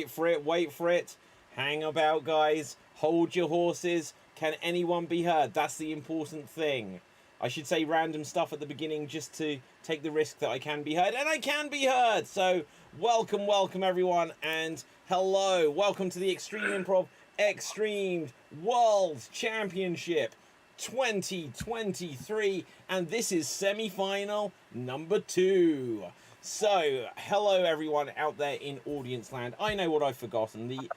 wait for it, wait for it. Hang about, guys. Hold your horses. Can anyone be heard? That's the important thing. I should say random stuff at the beginning just to take the risk that I can be heard. And I can be heard! So, welcome, welcome everyone. And hello. Welcome to the Extreme Improv XStreamed World Championship 2023. And this is semi-final number 2. So, hello everyone out there in audience land. I know what I've forgotten. The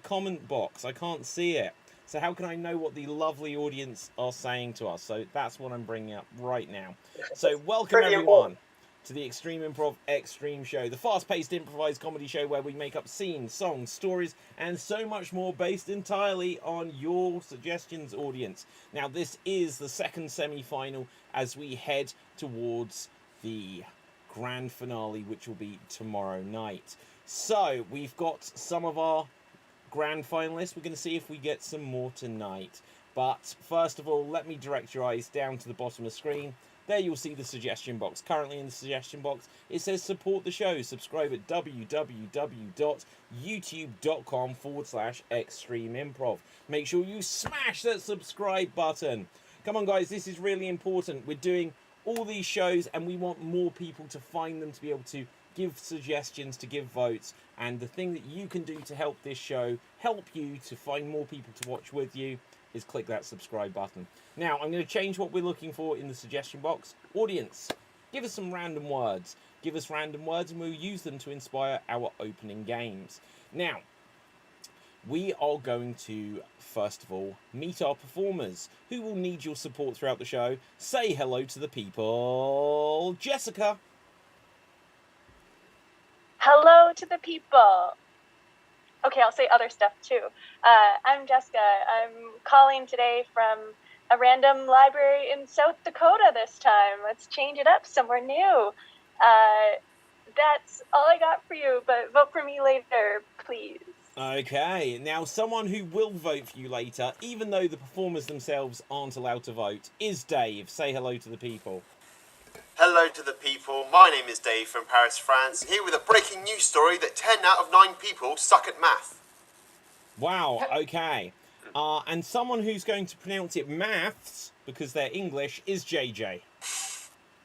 comment box. I can't see it. So how can I know what the lovely audience are saying to us? So that's what I'm bringing up right now. So welcome everyone to the Extreme Improv XStreamed show, the fast-paced improvised comedy show where we make up scenes, songs, stories, and so much more based entirely on your suggestions, audience. Now this is the second semi-final as we head towards the grand finale, which will be tomorrow night. So we've got some of our grand finalists. We're going to see if we get some more tonight. But first of all, let me direct your eyes down to the bottom of the screen. There you'll see the suggestion box. Currently in the suggestion box, it says support the show. Subscribe at www.youtube.com/extremeimprov. Make sure you smash that subscribe button. Come on, guys, this is really important. We're doing all these shows and we want more people to find them, to be able to give suggestions, to give votes. And the thing that you can do to help this show, help you to find more people to watch with you, is click that subscribe button. Now, I'm going to change what we're looking for in the suggestion box. Audience, give us some random words. Give us random words and we'll use them to inspire our opening games. Now, we are going to, first of all, meet our performers, who will need your support throughout the show. Say hello to the people. Jessica. Hello to the people. Okay, I'll say other stuff too. I'm Jessica. I'm calling today from a random library in South Dakota this time. Let's change it up somewhere new. That's all I got for you, but vote for me later, please. Okay, now someone who will vote for you later, even though the performers themselves aren't allowed to vote, is Dave. Say hello to the people. Hello to the people, my name is Dave from Paris, France, here with a breaking news story that 10 out of 9 people suck at math. Wow, okay. And someone who's going to pronounce it maths, because they're English, is JJ.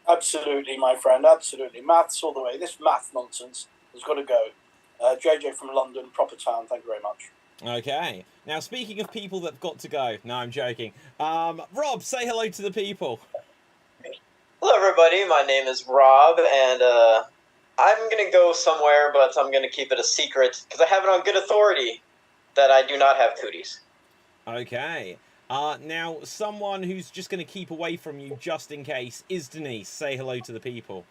Absolutely, my friend, absolutely. Maths all the way. This math nonsense has got to go. JJ from London, proper town, thank you very much. Okay. Now, speaking of people that've got to go, no, I'm joking. Rob, say hello to the people. Hello, everybody. My name is Rob, and I'm going to go somewhere, but I'm going to keep it a secret because I have it on good authority that I do not have cooties. Okay. Now, someone who's just going to keep away from you just in case is Denise. Say hello to the people.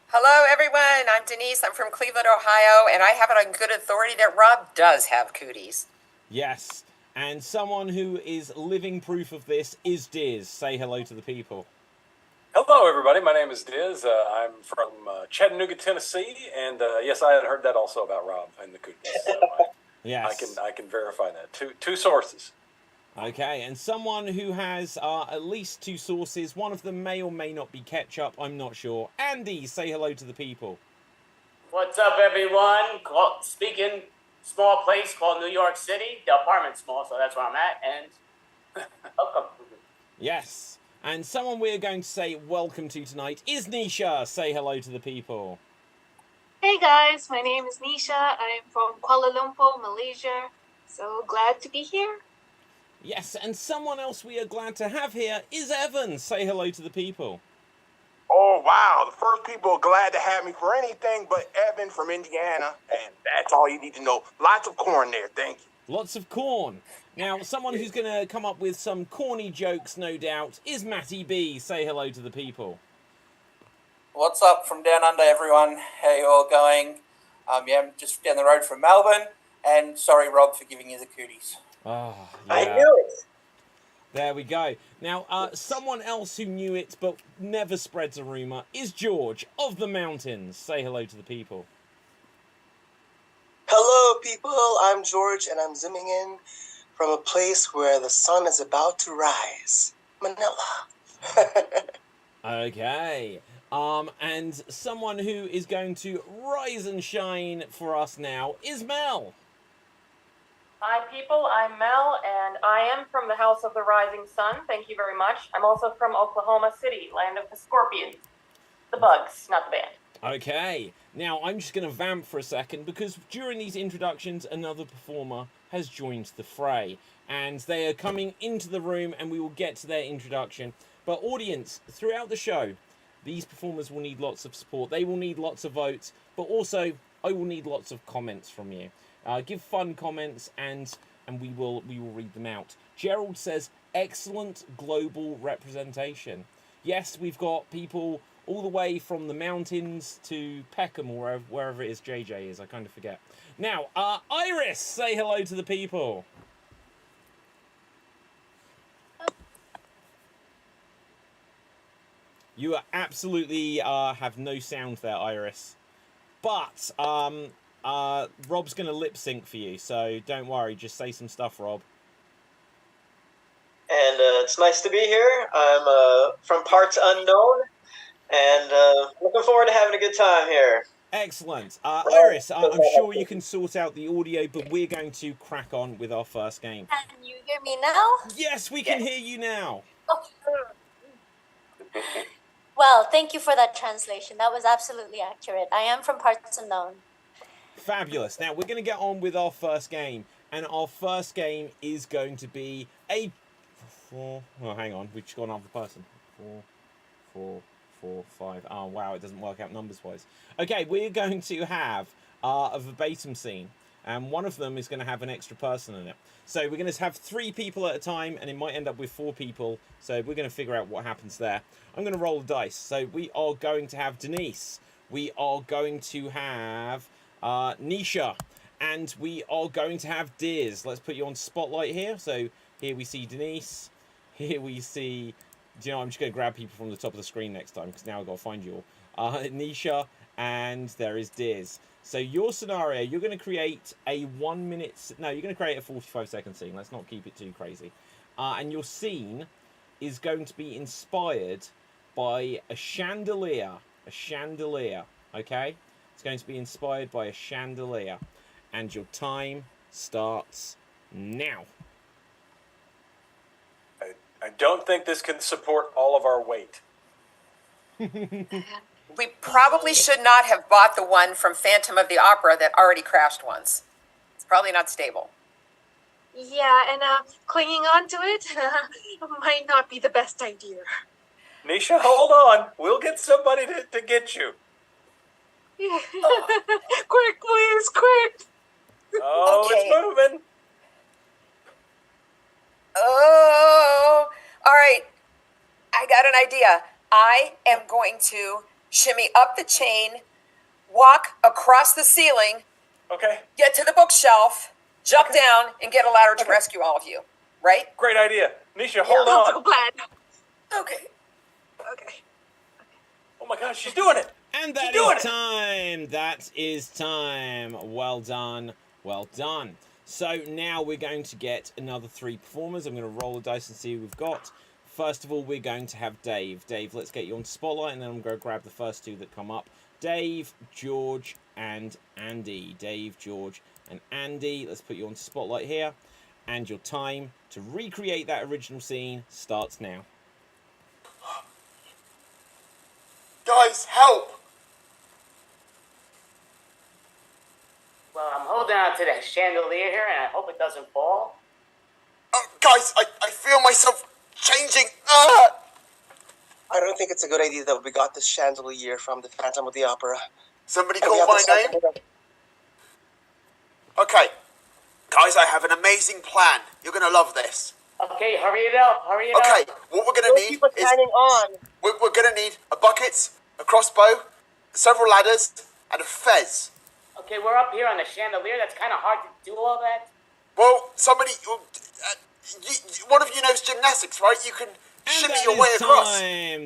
Hello, everyone. I'm Denise. I'm from Cleveland, Ohio, and I have it on good authority that Rob does have cooties. Yes. And someone who is living proof of this is Diz. Say hello to the people. Hello, everybody. My name is Diz. I'm from Chattanooga, Tennessee, and yes, I had heard that also about Rob and the cookies. So Yes, I can verify that. Two sources. Okay, and someone who has at least 2 sources. One of them may or may not be ketchup. I'm not sure. Andy, say hello to the people. What's up, everyone? Speaking small place called New York City. The apartment's small, so that's where I'm at. And welcome. Yes. And someone we're going to say welcome to tonight is Nisha. Say hello to the people. Hey guys, my name is Nisha. I'm from Kuala Lumpur, Malaysia. So glad to be here. Yes, and someone else we are glad to have here is Evan. Say hello to the people. Oh, wow. The first people are glad to have me for anything but Evan from Indiana. And that's all you need to know. Lots of corn there. Thank you. Lots of corn. Now, someone who's going to come up with some corny jokes, no doubt, is Matty B. Say hello to the people. What's up from down under, everyone? How you all going? Yeah, I'm just down the road from Melbourne. And sorry, Rob, for giving you the cooties. Oh, yeah. I knew it. There we go. Now, someone else who knew it but never spreads a rumour is George of the Mountains. Say hello to the people. Hello, people. I'm George, and I'm zooming in from a place where the sun is about to rise. Manila. Okay. And someone who is going to rise and shine for us now is Mel. Hi, people. I'm Mel, and I am from the House of the Rising Sun. Thank you very much. I'm also from Oklahoma City, land of the scorpions. The bugs, not the band. Okay. Now, I'm just going to vamp for a second because during these introductions, another performer has joined the fray. And they are coming into the room, and we will get to their introduction. But audience, throughout the show, these performers will need lots of support. They will need lots of votes, but also I will need lots of comments from you. Give fun comments, and we will read them out. Gerald says, excellent global representation. Yes, we've got people all the way from the mountains to Peckham, or wherever it is JJ is. I kind of forget. Now, Iris, say hello to the people. You are absolutely have no sound there, Iris. But Rob's going to lip sync for you, so don't worry. Just say some stuff, Rob. And it's nice to be here. I'm from parts unknown, and looking forward to having a good time here. Excellent. Iris, I'm sure you can sort out the audio, but we're going to crack on with our first game. Can you hear me now? Yes, we can hear you now. Well, thank you for that translation. That was absolutely accurate. I am from parts unknown. Fabulous. Now, we're going to get on with our first game. And our first game is going to be a... Oh, hang on. We've just got another person. 4, 5. Oh, wow. It doesn't work out numbers-wise. Okay, we're going to have a verbatim scene. And one of them is going to have an extra person in it. So we're going to have 3 people at a time, and it might end up with 4 people. So we're going to figure out what happens there. I'm going to roll the dice. So we are going to have Denise. We are going to have Nisha. And we are going to have Diz. Let's put you on spotlight here. So here we see Denise. Here we see... Do you know, I'm just going to grab people from the top of the screen next time, because now I've got to find you all. Nisha, and there is Diz. So your scenario, you're going to create a 1 minute... No, you're going to create a 45-second scene. Let's not keep it too crazy. And your scene is going to be inspired by a chandelier. A chandelier, okay? It's going to be inspired by a chandelier. And your time starts now. I don't think this can support all of our weight. We probably should not have bought the one from Phantom of the Opera that already crashed once. It's probably not stable. Yeah, and clinging on to it might not be the best idea. Nisha, hold on. We'll get somebody to get you. Quick, please, quick! Oh, Okay. It's moving. Oh, all right. I got an idea. I am going to shimmy up the chain, walk across the ceiling, Okay. get to the bookshelf, jump down, and get a ladder to rescue all of you. Right? Great idea. Nisha, hold I'm on. so glad. Okay. Okay. Oh my gosh, she's doing it. And that is time. That is time. Well done. Well done. So now we're going to get another 3 performers. I'm going to roll the dice and see who we've got. First of all, we're going to have Dave. Dave, let's get you on spotlight, and then I'm going to grab the first 2 that come up. Dave, George, and Andy. Dave, George, and Andy. Let's put you on spotlight here. And your time to recreate that original scene starts now. Guys, help! Well, I'm holding on to that chandelier here, and I hope it doesn't fall. Guys, I feel myself changing. I don't think it's a good idea that we got this chandelier from the Phantom of the Opera. Somebody call my name? Okay. Guys, I have an amazing plan. You're going to love this. Okay, hurry it up, hurry it up. Okay, what we're going to need is... on. We're going to need a bucket, a crossbow, several ladders, and a fez. Okay, we're up here on the chandelier. That's kind of hard to do all that. Well, somebody... one of you knows gymnastics, right? You can shimmy your way across.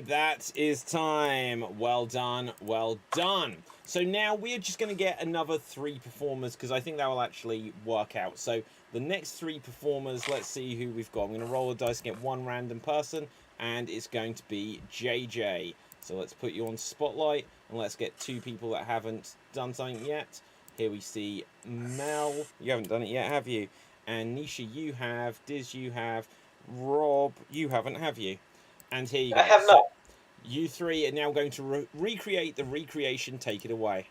That is time. Well done. Well done. So now we're just going to get another 3 performers because I think that will actually work out. So The next 3 performers, let's see who we've got. I'm going to roll the dice and get one random person, and it's going to be JJ. So let's put you on spotlight, and let's get 2 people that haven't done something yet. Here we see Mel. You haven't done it yet, have you? And Nisha, you have. Diz, you have. Rob, you haven't, have you? And here you go. I have not. You 3 are now going to recreate the recreation. Take it away.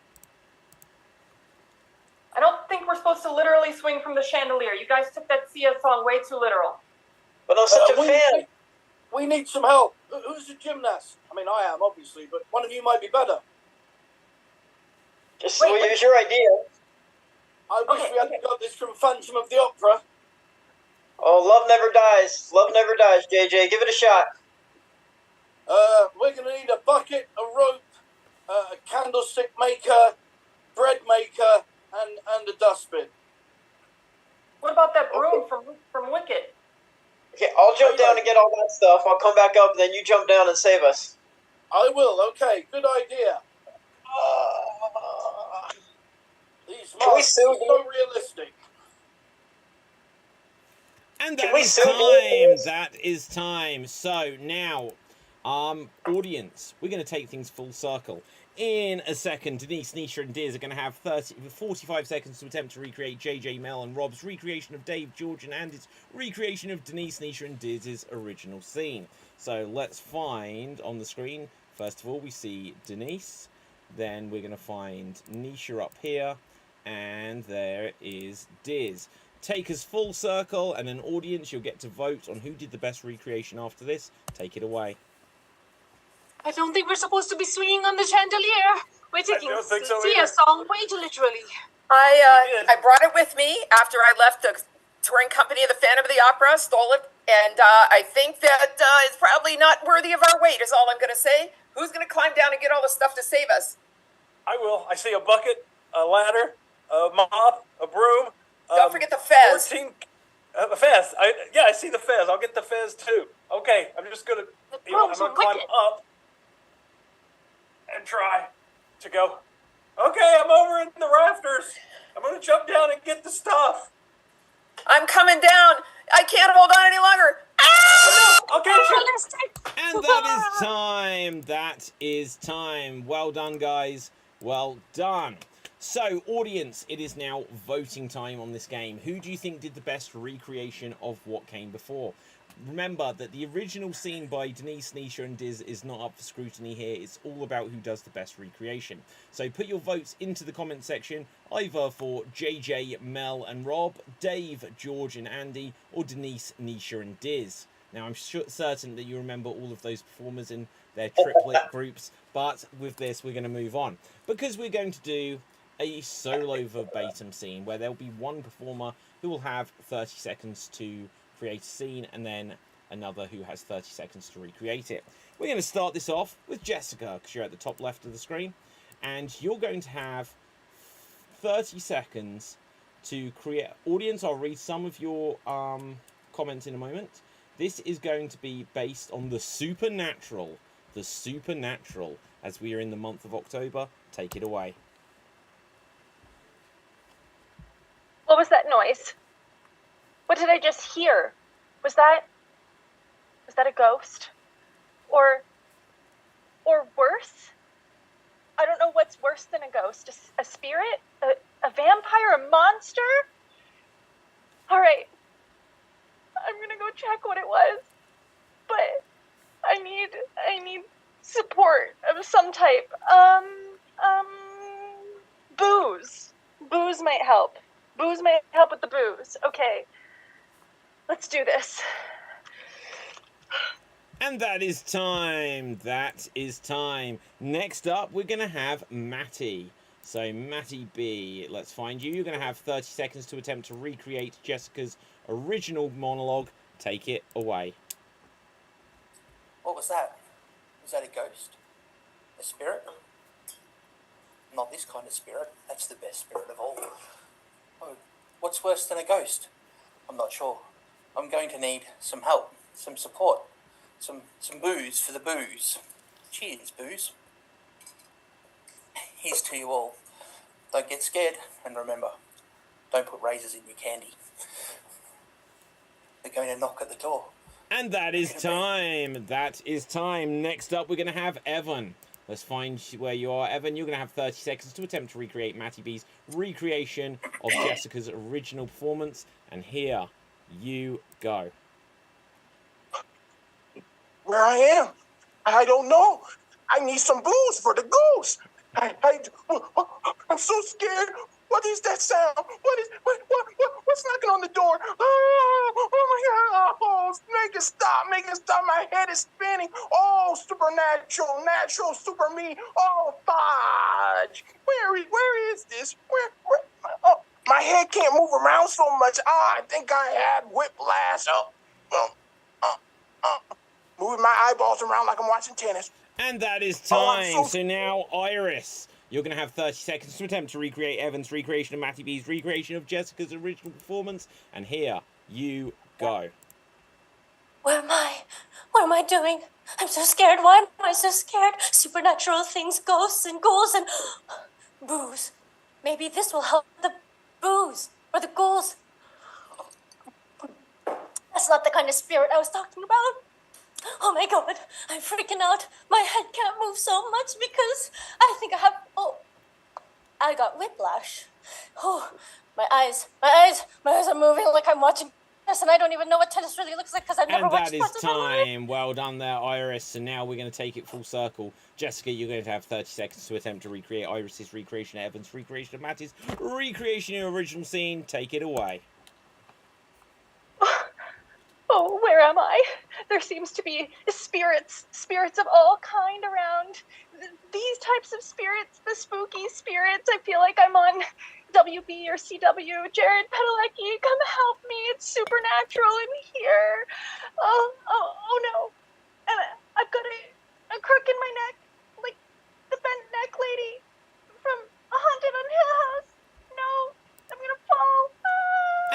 I don't think we're supposed to literally swing from the chandelier. You guys took that Sia song way too literal. But I'm such a fan. We need some help. Who's a gymnast? I mean, I am, obviously, but one of you might be better. Just use your idea. I wish we hadn't got this from Phantom of the Opera. Oh, love never dies. Love never dies, JJ. Give it a shot. We're going to need a bucket, a rope, a candlestick maker, bread maker, and a dustbin. What about that broom from Wicked? Okay, I'll jump down and get all that stuff. I'll come back up, and then you jump down and save us. I will. Okay, good idea. These masks are so realistic. And that is time. That is time. So now, audience, we're going to take things full circle. In a second, Denise, Nisha, and Diz are going to have 45 seconds to attempt to recreate JJ, Mel, and Rob's recreation of Dave, George, and Andy's recreation of Denise, Nisha, and Diz's original scene. So let's find on the screen. First of all, we see Denise. Then we're going to find Nisha up here. And there is Diz. Take us full circle, and an audience, you'll get to vote on who did the best recreation after this. Take it away. I don't think we're supposed to be swinging on the chandelier. We're taking Sia song way too literally. I brought it with me after I left the touring company of the Phantom of the Opera, stole it, and I think that it's probably not worthy of our weight, is all I'm going to say. Who's going to climb down and get all the stuff to save us? I will. I see a bucket, a ladder, a mop, a broom. Don't forget the fez. The fez. I see the fez. I'll get the fez too. Okay, I'm just going to climb up and try to go. Okay, I'm over in the rafters. I'm going to jump down and get the stuff. I'm coming down. I can't hold on any longer. Oh, no, I'll get you. And that is time. That is time. Well done, guys. Well done. So, audience, it is now voting time on this game. Who do you think did the best recreation of what came before? Remember that the original scene by Denise, Nisha, and Diz is not up for scrutiny here. It's all about who does the best recreation. So put your votes into the comment section, either for JJ, Mel, and Rob, Dave, George, and Andy, or Denise, Nisha, and Diz. Now, I'm certain that you remember all of those performers in their triplet groups, but with this, we're going to move on. Because we're going to do a solo verbatim scene where there'll be one performer who will have 30 seconds to create a scene, and then another who has 30 seconds to recreate it. We're going to start this off with Jessica, because you're at the top left of the screen, and you're going to have 30 seconds to create. Audience, I'll read some of your comments in a moment. This is going to be based on the supernatural, as we are in the month of October. Take it away. What was that noise? What did I just hear? Was that a ghost? Or worse? I don't know what's worse than a ghost. A spirit? A vampire? A monster? All right. I'm gonna go check what it was. But I need support of some type. Booze. Booze might help. Booze might help with the booze. Okay. Let's do this. And that is time. Next up, we're going to have Matty. So, Matty B, let's find you. You're going to have 30 seconds to attempt to recreate Jessica's original monologue. Take it away. What was that? Was that a ghost? A spirit? Not this kind of spirit. That's the best spirit of all. Oh, what's worse than a ghost? I'm not sure. I'm going to need some help, some support, some booze for the booze. Cheers, booze. Here's to you all. Don't get scared, and remember, don't put razors in your candy. They're going to knock at the door. And that is time. That is time. Next up, we're going to have Evan. Let's find where you are. Evan, you're going to have 30 seconds to attempt to recreate Matty B's recreation of Jessica's original performance. And here you go. Where I am? I don't know. I need some booze for the goose. I'm so scared. What is that sound? What's knocking on the door? Oh my God! Oh, make it stop! Make it stop! My head is spinning. Oh, supernatural, natural, super me. Oh, fudge! Where is this? Where? Oh, my head can't move around so much. I think I had whiplash. Moving my eyeballs around like I'm watching tennis. And that is time. So now, Iris, you're going to have 30 seconds to attempt to recreate Evan's recreation of Matty B's recreation of Jessica's original performance. And here you go. Where am I? What am I doing? I'm so scared. Why am I so scared? Supernatural things, ghosts and ghouls and booze. Maybe this will help the booze or the ghouls. That's not the kind of spirit I was talking about. Oh my God, I'm freaking out. My head can't move so much because I think I got whiplash. Oh, my eyes are moving like I'm watching tennis, and I don't even know what tennis really looks like because I've never watched tennis. And that is time. Well done there, Iris. And now we're going to take it full circle. Jessica, you're going to have 30 seconds to attempt to recreate Iris's recreation of Evan's recreation of Matty's recreation of original scene. Take it away. Oh, where am I? There seems to be spirits of all kind around. These types of spirits, the spooky spirits. I feel like I'm on WB or CW. Jared Padalecki, come help me. It's supernatural in here. Oh no. And I've got a crook in my neck, like the bent neck lady from A Haunted on Hill House. No, I'm gonna fall.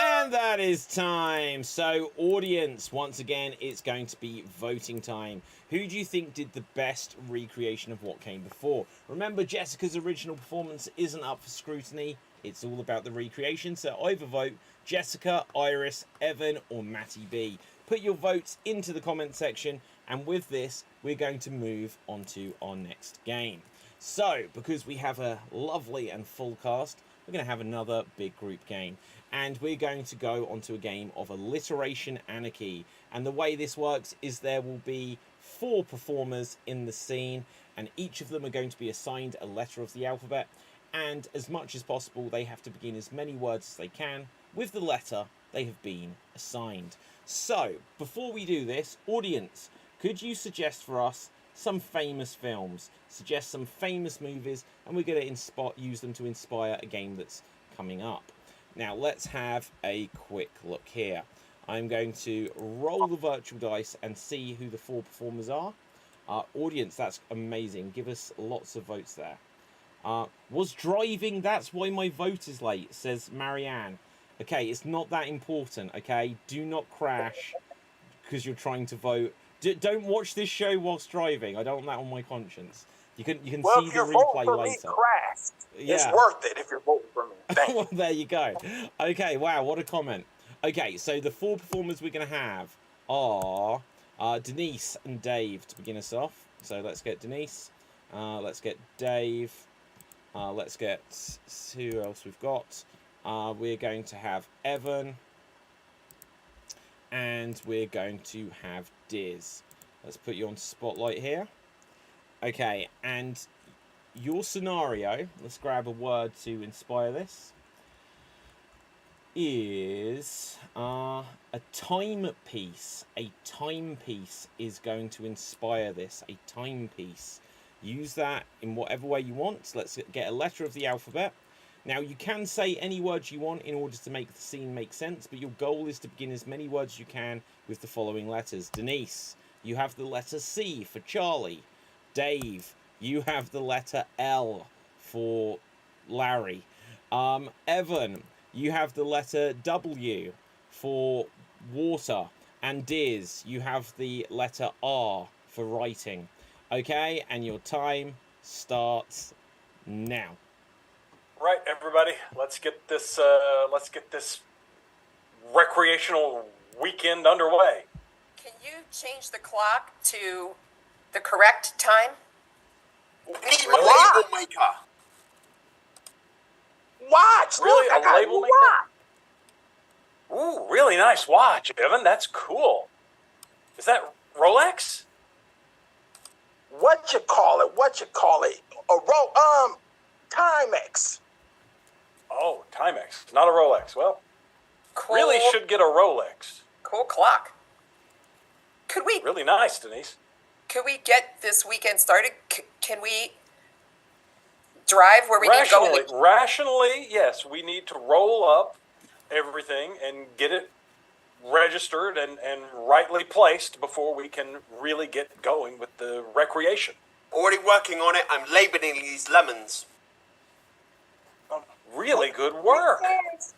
And that is time. So, audience, once again, it's going to be voting time. Who do you think did the best recreation of what came before? Remember, Jessica's original performance isn't up for scrutiny. It's all about the recreation. So, either vote Jessica, Iris, Evan, or Matty B. Put your votes into the comment section. And with this, we're going to move on to our next game. So, because we have a lovely and full cast, we're going to have another big group game. And we're going to go onto a game of alliteration anarchy. And the way this works is there will be 4 performers in the scene, and each of them are going to be assigned a letter of the alphabet. And as much as possible, they have to begin as many words as they can with the letter they have been assigned. So, before we do this, audience, could you suggest for us some famous films? Suggest some famous movies, and we're going to use them to inspire a game that's coming up. Now, let's have a quick look here. I'm going to roll the virtual dice and see who the 4 performers are. Audience, that's amazing. Give us lots of votes there. Was driving, that's why my vote is late, says Marianne. Okay, it's not that important, okay? Do not crash because you're trying to vote. Don't watch this show whilst driving. I don't want that on my conscience. You can see the replay later. Yeah. It's worth it if you're voting for me. Well, there you go. Okay, wow, what a comment. Okay, so the 4 performers we're going to have are Denise and Dave to begin us off. So let's get Denise. Let's get Dave. Let's get who else we've got. We're going to have Evan. And we're going to have Diz. Let's put you on spotlight here. Okay, and your scenario, let's grab a word to inspire this, is a timepiece. A timepiece is going to inspire this. A timepiece. Use that in whatever way you want. So let's get a letter of the alphabet. Now, you can say any words you want in order to make the scene make sense, but your goal is to begin as many words as you can with the following letters. Denise, you have the letter C for Charlie. Dave, you have the letter L for Larry. Evan, you have the letter W for water. And Diz, you have the letter R for writing. Okay, and your time starts now. Right, everybody, let's get this recreational weekend underway. Can you change the clock to the correct time? We need my label maker. Watch! Really? Look, I got a label new maker? watch. Ooh, really nice watch, Evan. That's cool. Is that Rolex? What you call it? Timex. Oh, Timex. Not a Rolex. Well, Cool. really should get a Rolex. Cool clock. Could we? Really nice, Denise. Could we get this weekend started? Can we drive where we need to go? Rationally, yes. We need to roll up everything and get it registered and rightly placed before we can really get going with the recreation. Already working on it. I'm labeling these lemons. Really good work.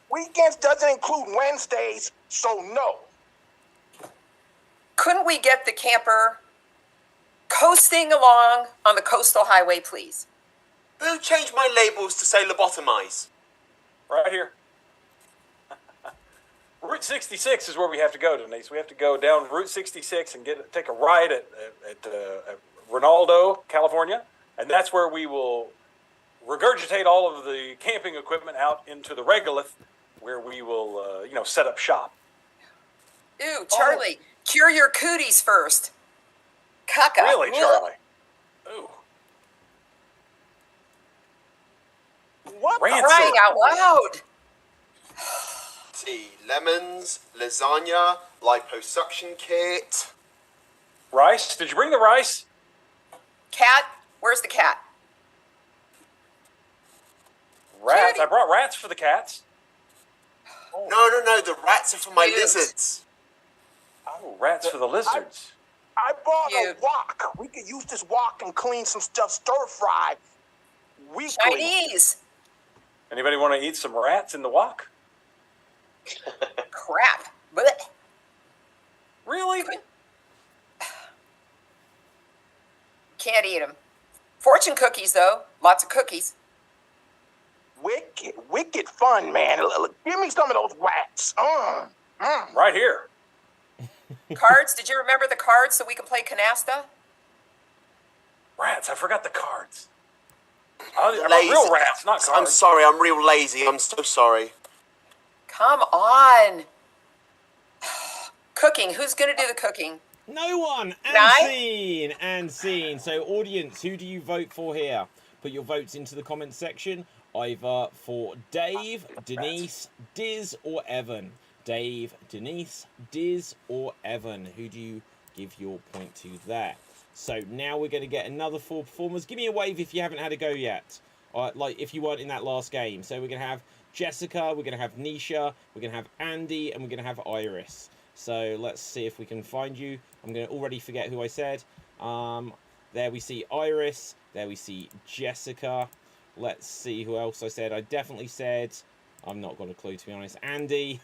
Weekends doesn't include Wednesdays, so no. Couldn't we get the camper coasting along on the coastal highway, please? Who changed my labels to say lobotomize? Right here. Route 66 is where we have to go, Denise. We have to go down Route 66 and take a ride at Ronaldo, California, and that's where we will regurgitate all of the camping equipment out into the regolith, where we will, set up shop. Ew, Charlie, cure your cooties first. Caca. Really, Charlie? Ooh. What? Crying out loud. Tea, lemons, lasagna, liposuction kit. Rice? Did you bring the rice? Cat? Where's the cat? Rats? I brought rats for the cats. No, the rats are for my lizards. Oh, rats for the lizards. I bought a wok. We could use this wok and clean some stuff stir-fry weekly. Chinese. Anybody want to eat some rats in the wok? Crap. Blech. Really? Can't eat them. Fortune cookies, though. Lots of cookies. Wicked fun, man. Give me some of those rats. Right here. Cards? Did you remember the cards so we can play canasta? Rats. I forgot the cards. Lazy. Real rats, not cards. I'm sorry. I'm real lazy. I'm so sorry. Come on. Cooking. Who's going to do the cooking? No one. And scene. So, audience, who do you vote for here? Put your votes into the comments section, either for Dave, Denise, Diz, or Evan. Dave, Denise, Diz, or Evan. Who do you give your point to there? So now we're going to get another 4 performers. Give me a wave if you haven't had a go yet. Like if you weren't in that last game. So we're going to have Jessica, we're going to have Nisha, we're going to have Andy, and we're going to have Iris. So let's see if we can find you. I'm going to already forget who I said. There we see Iris. There we see Jessica. Let's see who else I said. I definitely said... I've not got a clue, to be honest. Andy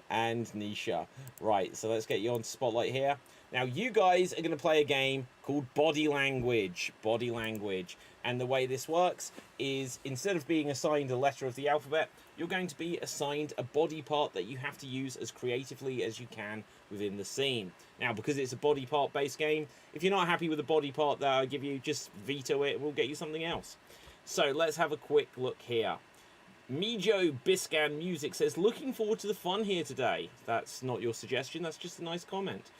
and Nisha. Right, so let's get you on Spotlight here. Now, you guys are going to play a game called Body Language. Body Language. And the way this works is, instead of being assigned a letter of the alphabet, you're going to be assigned a body part that you have to use as creatively as you can within the scene. Now, because it's a body part-based game, if you're not happy with the body part that I give you, just veto it and we'll get you something else. So, let's have a quick look here. Mijo Biscan Music says, looking forward to the fun here today. That's not your suggestion, that's just a nice comment.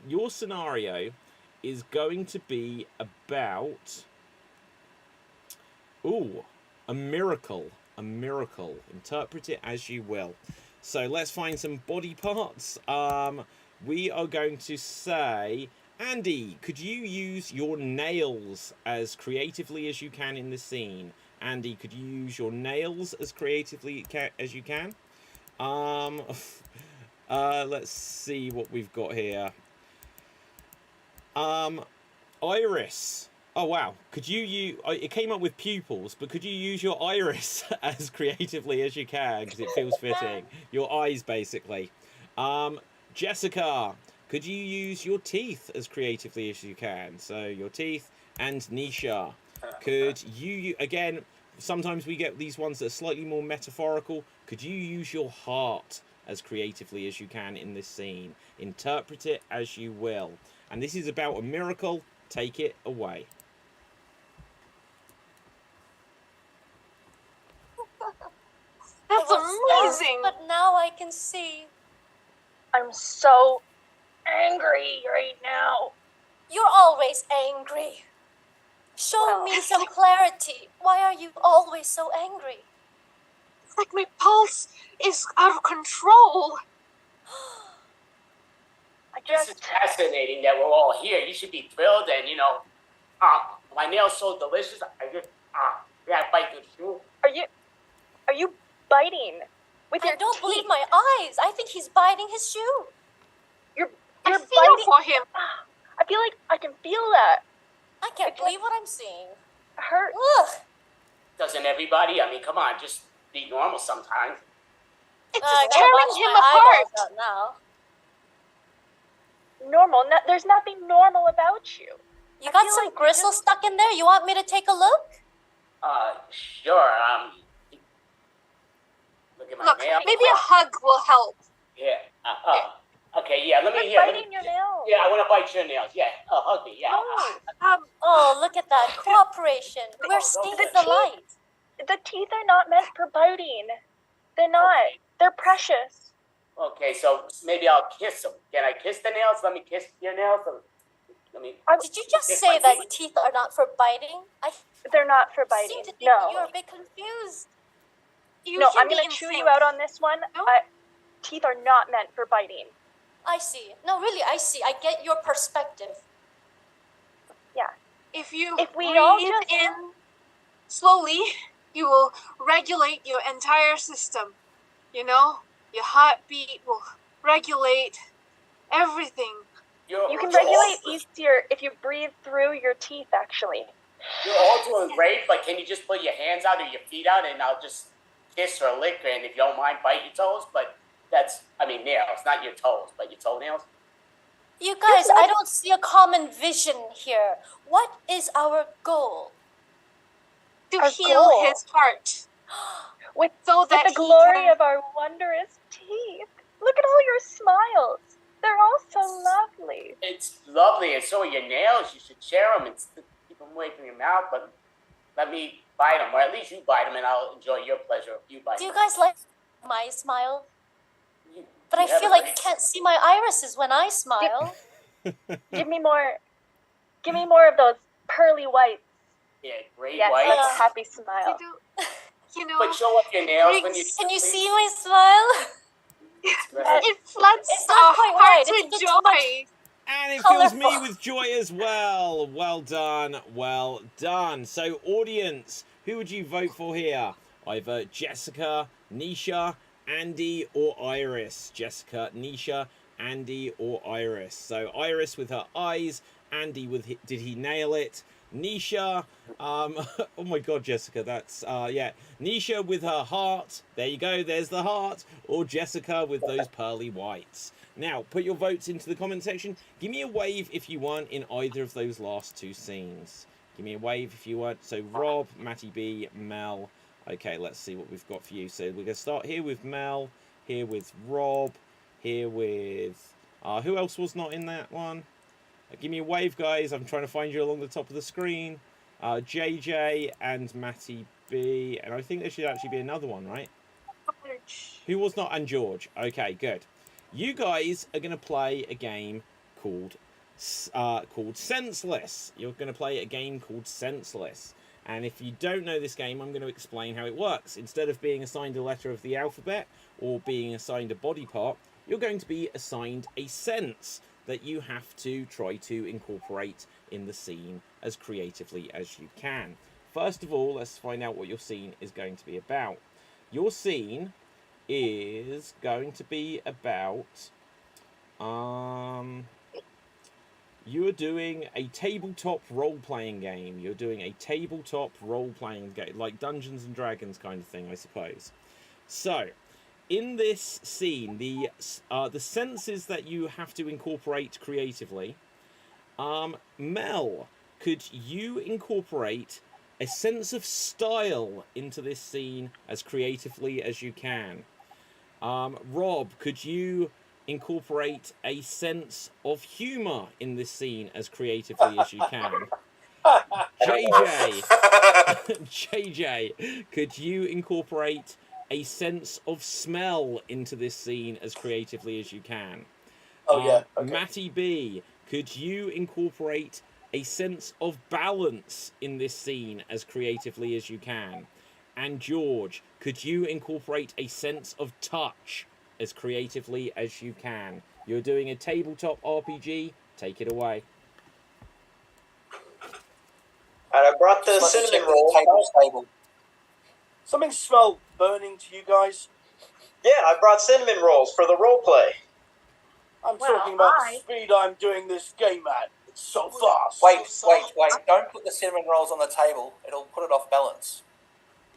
Your scenario is going to be about... Ooh, a miracle. A miracle. Interpret it as you will. So let's find some body parts. We are going to say... Andy, could you use your nails as creatively as you can in the scene? Andy, could you use your nails as creatively as you can? Let's see what we've got here. Iris. Oh, wow. Could you use... It came up with pupils, but could you use your iris as creatively as you can? Because it feels fitting. Your eyes, basically. Jessica, could you use your teeth as creatively as you can? So, your teeth. And Nisha, could you... Again, sometimes we get these ones that are slightly more metaphorical. Could you use your heart as creatively as you can in this scene. Interpret it as you will. And this is about a miracle. Take it away. That's amazing. But now I can see. I'm so angry right now. You're always angry. Show me some clarity. Why are you always so angry? It's like my pulse is out of control. This is fascinating that we're all here. You should be thrilled, and my nail's so delicious. I just bite through the shoe. Are you biting with your I don't teeth? believe my eyes. I think he's biting his shoe. You're I feel biting for him. I feel like I can feel that. I can't believe what I'm seeing. Hurt. Ugh. Doesn't everybody? I mean, come on, just be normal sometimes. It's I tearing gotta him wash my apart. eyeballs out now. Normal. No, there's nothing normal about you. You got some gristle stuck in there? You want me to take a look? Sure. Look at my Look, nail. maybe a hug will help. Yeah. Okay. Yeah. Let me hear. Biting your nails. Yeah, I want to bite your nails. Yeah. Hug me. Yeah. Oh, look at that. Cooperation. We're seeing the light. The teeth are not meant for biting. They're not. Okay. They're precious. Okay, so maybe I'll kiss them. Can I kiss the nails? Let me kiss your nails. Let me. Did you just say that teeth are not for biting? They're not for biting. Seem to think No. you're a bit confused. No, I'm going to chew you out on this one. Teeth are not meant for biting. I see. No, really, I see. I get your perspective. Yeah. If we breathe all in slowly, you will regulate your entire system. Your heartbeat will regulate everything. You can regulate easier if you breathe through your teeth, actually. You're all doing great, but can you just put your hands out or your feet out and I'll just kiss or lick, and if you don't mind, bite your toes? But nails, not your toes, but your toenails. You guys, I don't see a common vision here. What is our goal? To Our heal goal. his heart. With that the he glory can- of our wondrous teeth. Look at all your smiles. They're all so lovely. It's lovely, and so are your nails. You should share them and keep them away from your mouth, but let me bite them, or at least you bite them, and I'll enjoy your pleasure if you bite Do you them. guys like my smile? But I you have feel a like great- you can't see my irises when I smile. Give me more of those pearly whites. Yeah, great Yes, white. that's a happy smile. But show up your nails when you. Can you see my smile? It floods It's our not quite right. hearts with It's a bit too much. joy. And it fills me Colourful. with joy as well. Well done, well done. So, audience, who would you vote for here? Either Jessica, Nisha, Andy, or Iris. Jessica, Nisha, Andy, or Iris. So, Iris with her eyes. Andy with did he nail it? Nisha, oh my god, Jessica, that's, yeah. Nisha with her heart. There you go, there's the heart. Or Jessica with those pearly whites. Now, put your votes into the comment section. Give me a wave if you want in either of those last two scenes. Give me a wave if you want. So, Rob, Matty B, Mel. Okay, let's see what we've got for you. So, we're going to start here with Mel, here with Rob, here with... who else was not in that one? Give me a wave, guys. I'm trying to find you along the top of the screen. JJ and Matty B. And I think there should actually be another one, right? Who was not? And George. Okay, good. You guys are going to play a game called Senseless. You're going to play a game called Senseless. And if you don't know this game, I'm going to explain how it works. Instead of being assigned a letter of the alphabet or being assigned a body part, you're going to be assigned a sense that you have to try to incorporate in the scene as creatively as you can. First of all, let's find out what your scene is going to be about. Your scene is going to be about you are doing a tabletop role-playing game. You're doing a tabletop role-playing game, like Dungeons and Dragons kind of thing, I suppose. So, in this scene, the senses that you have to incorporate creatively, Mel, could you incorporate a sense of style into this scene as creatively as you can? Rob, could you incorporate a sense of humour in this scene as creatively as you can? JJ, could you incorporate a sense of smell into this scene as creatively as you can? Oh, yeah. Okay. Matty B, could you incorporate a sense of balance in this scene as creatively as you can? And George, could you incorporate a sense of touch as creatively as you can? You're doing a tabletop RPG. Take it away. And I brought the cinnamon roll. Something smell burning to you guys? Yeah, I brought cinnamon rolls for the role play. I'm talking about the speed I'm doing this game at. It's so fast. Wait. Don't put the cinnamon rolls on the table. It'll put it off balance.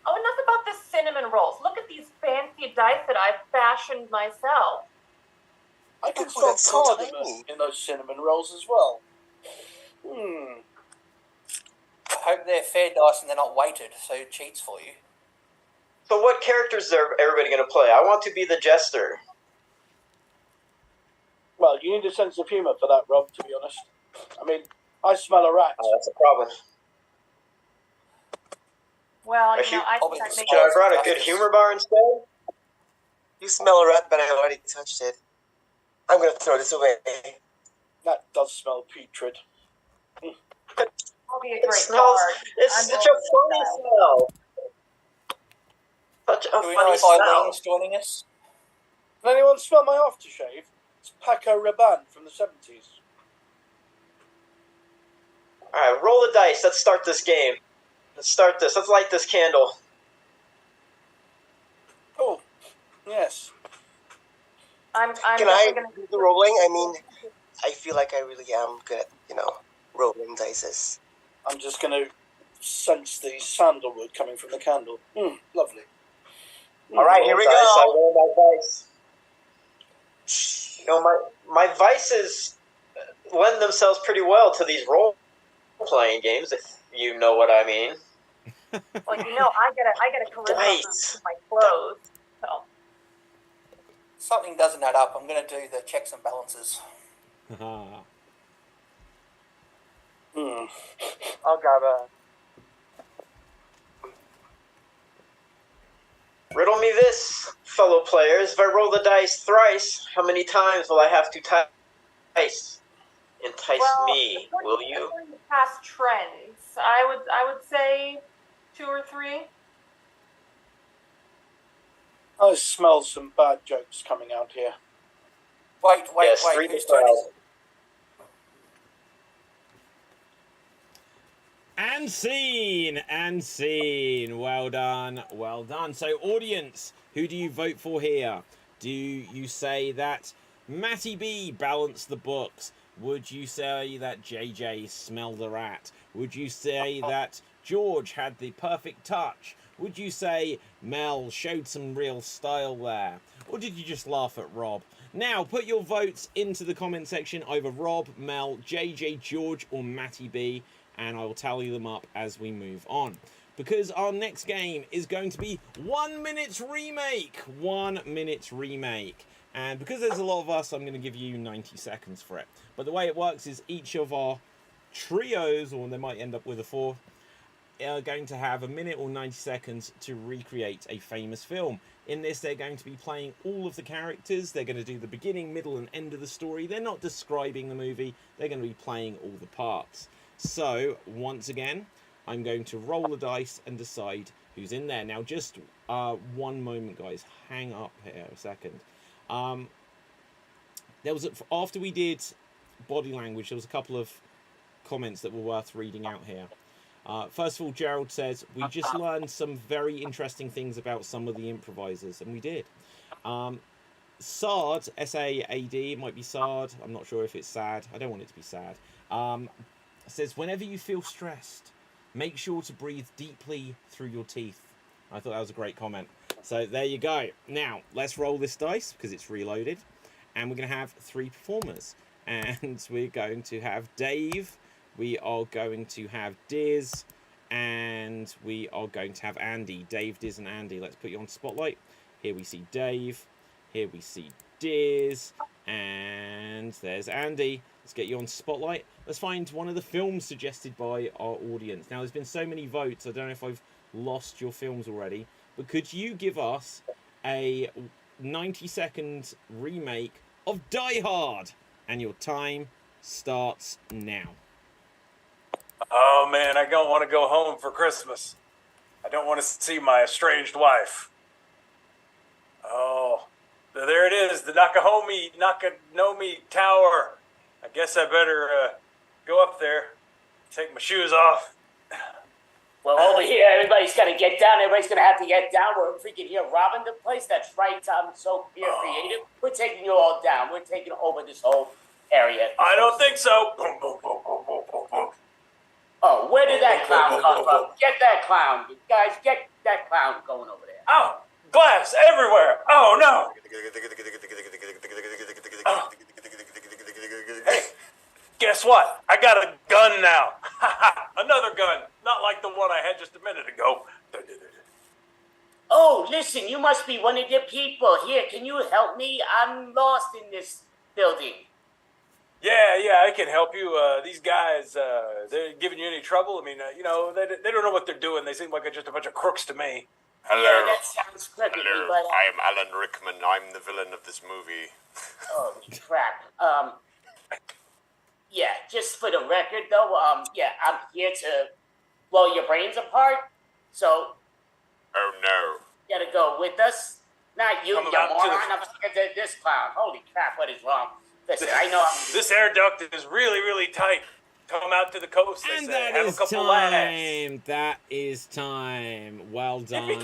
Oh, enough about the cinnamon rolls. Look at these fancy dice that I've fashioned myself. I can spell cardamom in those cinnamon rolls as well. I hope they're fair dice and they're not weighted, so it cheats for you. So what characters is everybody going to play? I want to be the jester. Well, you need a sense of humour for that, Rob, to be honest. I mean, I smell a rat. Oh, that's a problem. Well, I think I make Should I brought a good humor bar instead? You smell a rat, but I already touched it. I'm going to throw this away. That does smell putrid. I'll be a great It's such a funny smell. Such a Do we funny know if smell. Eileen's joining us? Can anyone smell my aftershave? It's Paco Rabanne from the 70s. Alright, roll the dice. Let's start this game. Let's start this. Let's light this candle. Oh, yes. Can I do the rolling? I mean, I feel like I really am good at, rolling dices. I'm just going to sense the sandalwood coming from the candle. Lovely. Alright, here we go. I roll my dice. My vices lend themselves pretty well to these role-playing games, if you know what I mean. Well, I get a charisma from my clothes. So. Something doesn't add up. I'm going to do the checks and balances. I'll grab a... Riddle me this, fellow players. If I roll the dice thrice, how many times will I have to entice me? Will you? According to past trends, I would say 2 or 3. I smell some bad jokes coming out here. Wait. Who's turning? And scene. Well done. So, audience, who do you vote for here? Do you say that Matty B balanced the books? Would you say that JJ smelled the rat? Would you say that George had the perfect touch? Would you say Mel showed some real style there? Or did you just laugh at Rob? Now, put your votes into the comment section, either Rob, Mel, JJ, George, or Matty B, and I will tally them up as we move on. Because our next game is going to be 1 Minute's Remake. 1 Minute's Remake. And because there's a lot of us, I'm going to give you 90 seconds for it. But the way it works is each of our trios, or they might end up with a 4, are going to have a minute or 90 seconds to recreate a famous film. In this, they're going to be playing all of the characters. They're going to do the beginning, middle, and end of the story. They're not describing the movie. They're going to be playing all the parts. So, once again, I'm going to roll the dice and decide who's in there. Now, just one moment, guys. Hang up here a second. After we did body language, there was a couple of comments that were worth reading out here. First of all, Gerald says, we just learned some very interesting things about some of the improvisers, and we did. Sard, S-A-A-D, it might be Sard, I'm not sure if it's sad, I don't want it to be sad, says, whenever you feel stressed, make sure to breathe deeply through your teeth. I thought that was a great comment. So there you go. Now, let's roll this dice, because it's reloaded, and we're going to have 3 performers. And we're going to have Dave, we are going to have Diz, and we are going to have Andy. Dave, Diz, and Andy. Let's put you on spotlight. Here we see Dave, Here we see Diz, and there's Andy. Let's get you on Spotlight. Let's find one of the films suggested by our audience. Now, there's been so many votes, I don't know if I've lost your films already, but could you give us a 90-second remake of Die Hard? And your time starts now. Oh man, I don't want to go home for Christmas. I don't want to see my estranged wife. Oh, there it is, the Nakanomi Tower. I guess I better go up there, take my shoes off. Well, over here, everybody's got to get down. Everybody's going to have to get down. We're freaking here robbing the place. That's right, I'm so creative. We're taking you all down. We're taking over this whole area. I don't think so. Oh, where did that clown come from? Get that clown. Guys, get that clown going over there. Oh, glass everywhere. Oh, no. Oh. Hey, guess what? I got a gun now. Another gun. Not like the one I had just a minute ago. Oh, listen, you must be one of the people. Here, can you help me? I'm lost in this building. Yeah, I can help you. These guys, they're giving you any trouble? I mean, they don't know what they're doing. They seem like just a bunch of crooks to me. Hello. Yeah, that sounds crooked. Hello. But, I'm Alan Rickman. I'm the villain of this movie. Holy crap. Yeah, just for the record, though, yeah, I'm here to blow your brains apart. So. Oh no. You gotta go with us. Not you, you moron. I'm scared of this clown. Holy crap, what is wrong? Listen, I know this air duct is really, really tight. Come out to the coast, they and say. that Have is a couple time. laughs. That is time. Well done. Oh,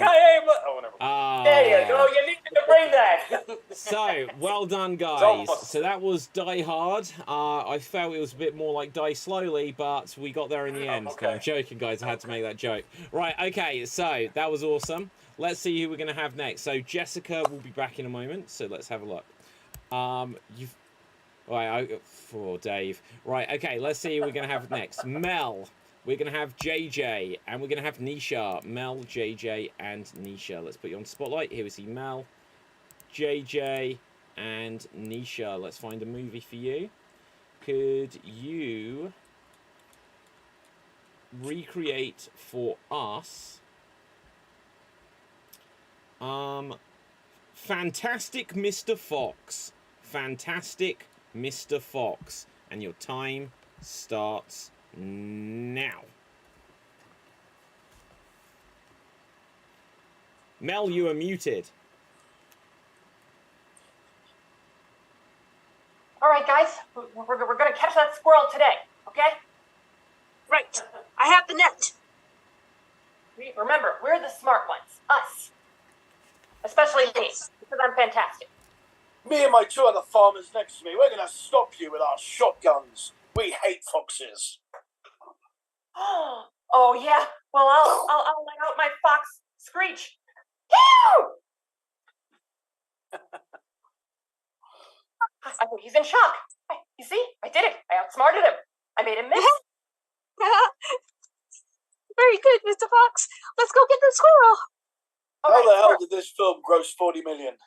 whatever. There you go. You need to bring that. So, well done, guys. So that was Die Hard. I felt it was a bit more like Die Slowly, but we got there in the end. Okay. No, I'm joking, guys. I had to make that joke. Right, okay, so that was awesome. Let's see who we're going to have next. So Jessica will be back in a moment, so let's have a look. Right, for Dave. Right, okay, let's see who we're going to have next. Mel. We're going to have JJ, and we're going to have Nisha. Mel, JJ, and Nisha. Let's put you on Spotlight. Here we see Mel, JJ, and Nisha. Let's find a movie for you. Could you recreate for us Fantastic Mr. Fox? Fantastic Mr. Fox. And your time starts now. Mel, you are muted. All right, guys, we're going to catch that squirrel today, okay? Right. I have the net. Remember, we're the smart ones. Us. Especially me, because I'm fantastic. Me and my two other farmers next to me, we're going to stop you with our shotguns. We hate foxes. Oh, yeah? Well, I'll let out my fox screech. I think he's in shock. You see? I did it. I outsmarted him. I made him miss. Very good, Mr. Fox. Let's go get the squirrel. How the hell did this film gross 40 million?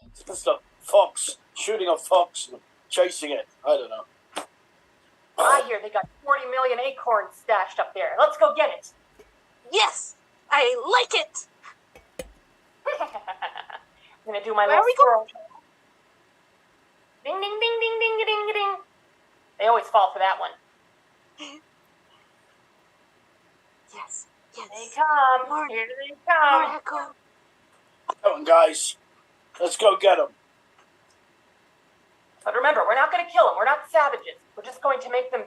It's just a fox, shooting a fox and chasing it. I don't know. I hear they got 40 million acorns stashed up there. Let's go get it. Yes, I like it. I'm going to do my little squirrel. Ding, ding, ding, ding, ding, ding, ding. They always fall for that one. Yes. They come. Here they come. Come on, guys. Let's go get them. But remember, we're not going to kill them. We're not savages. We're just going to make them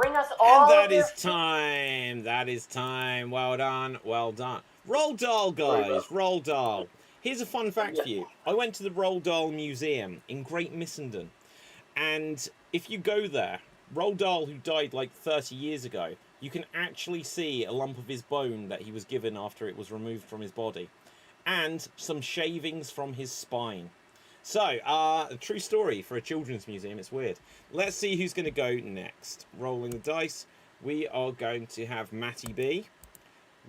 bring us all. And that is time. That is time. Well done. Well done. Roald Dahl, guys. Roald Dahl. Here's a fun fact for you. I went to the Roald Dahl Museum in Great Missenden. And if you go there, Roald Dahl, who died like 30 years ago, you can actually see a lump of his bone that he was given after it was removed from his body. And some shavings from his spine. So, a true story for a children's museum. It's weird. Let's see who's going to go next. Rolling the dice. We are going to have Matty B.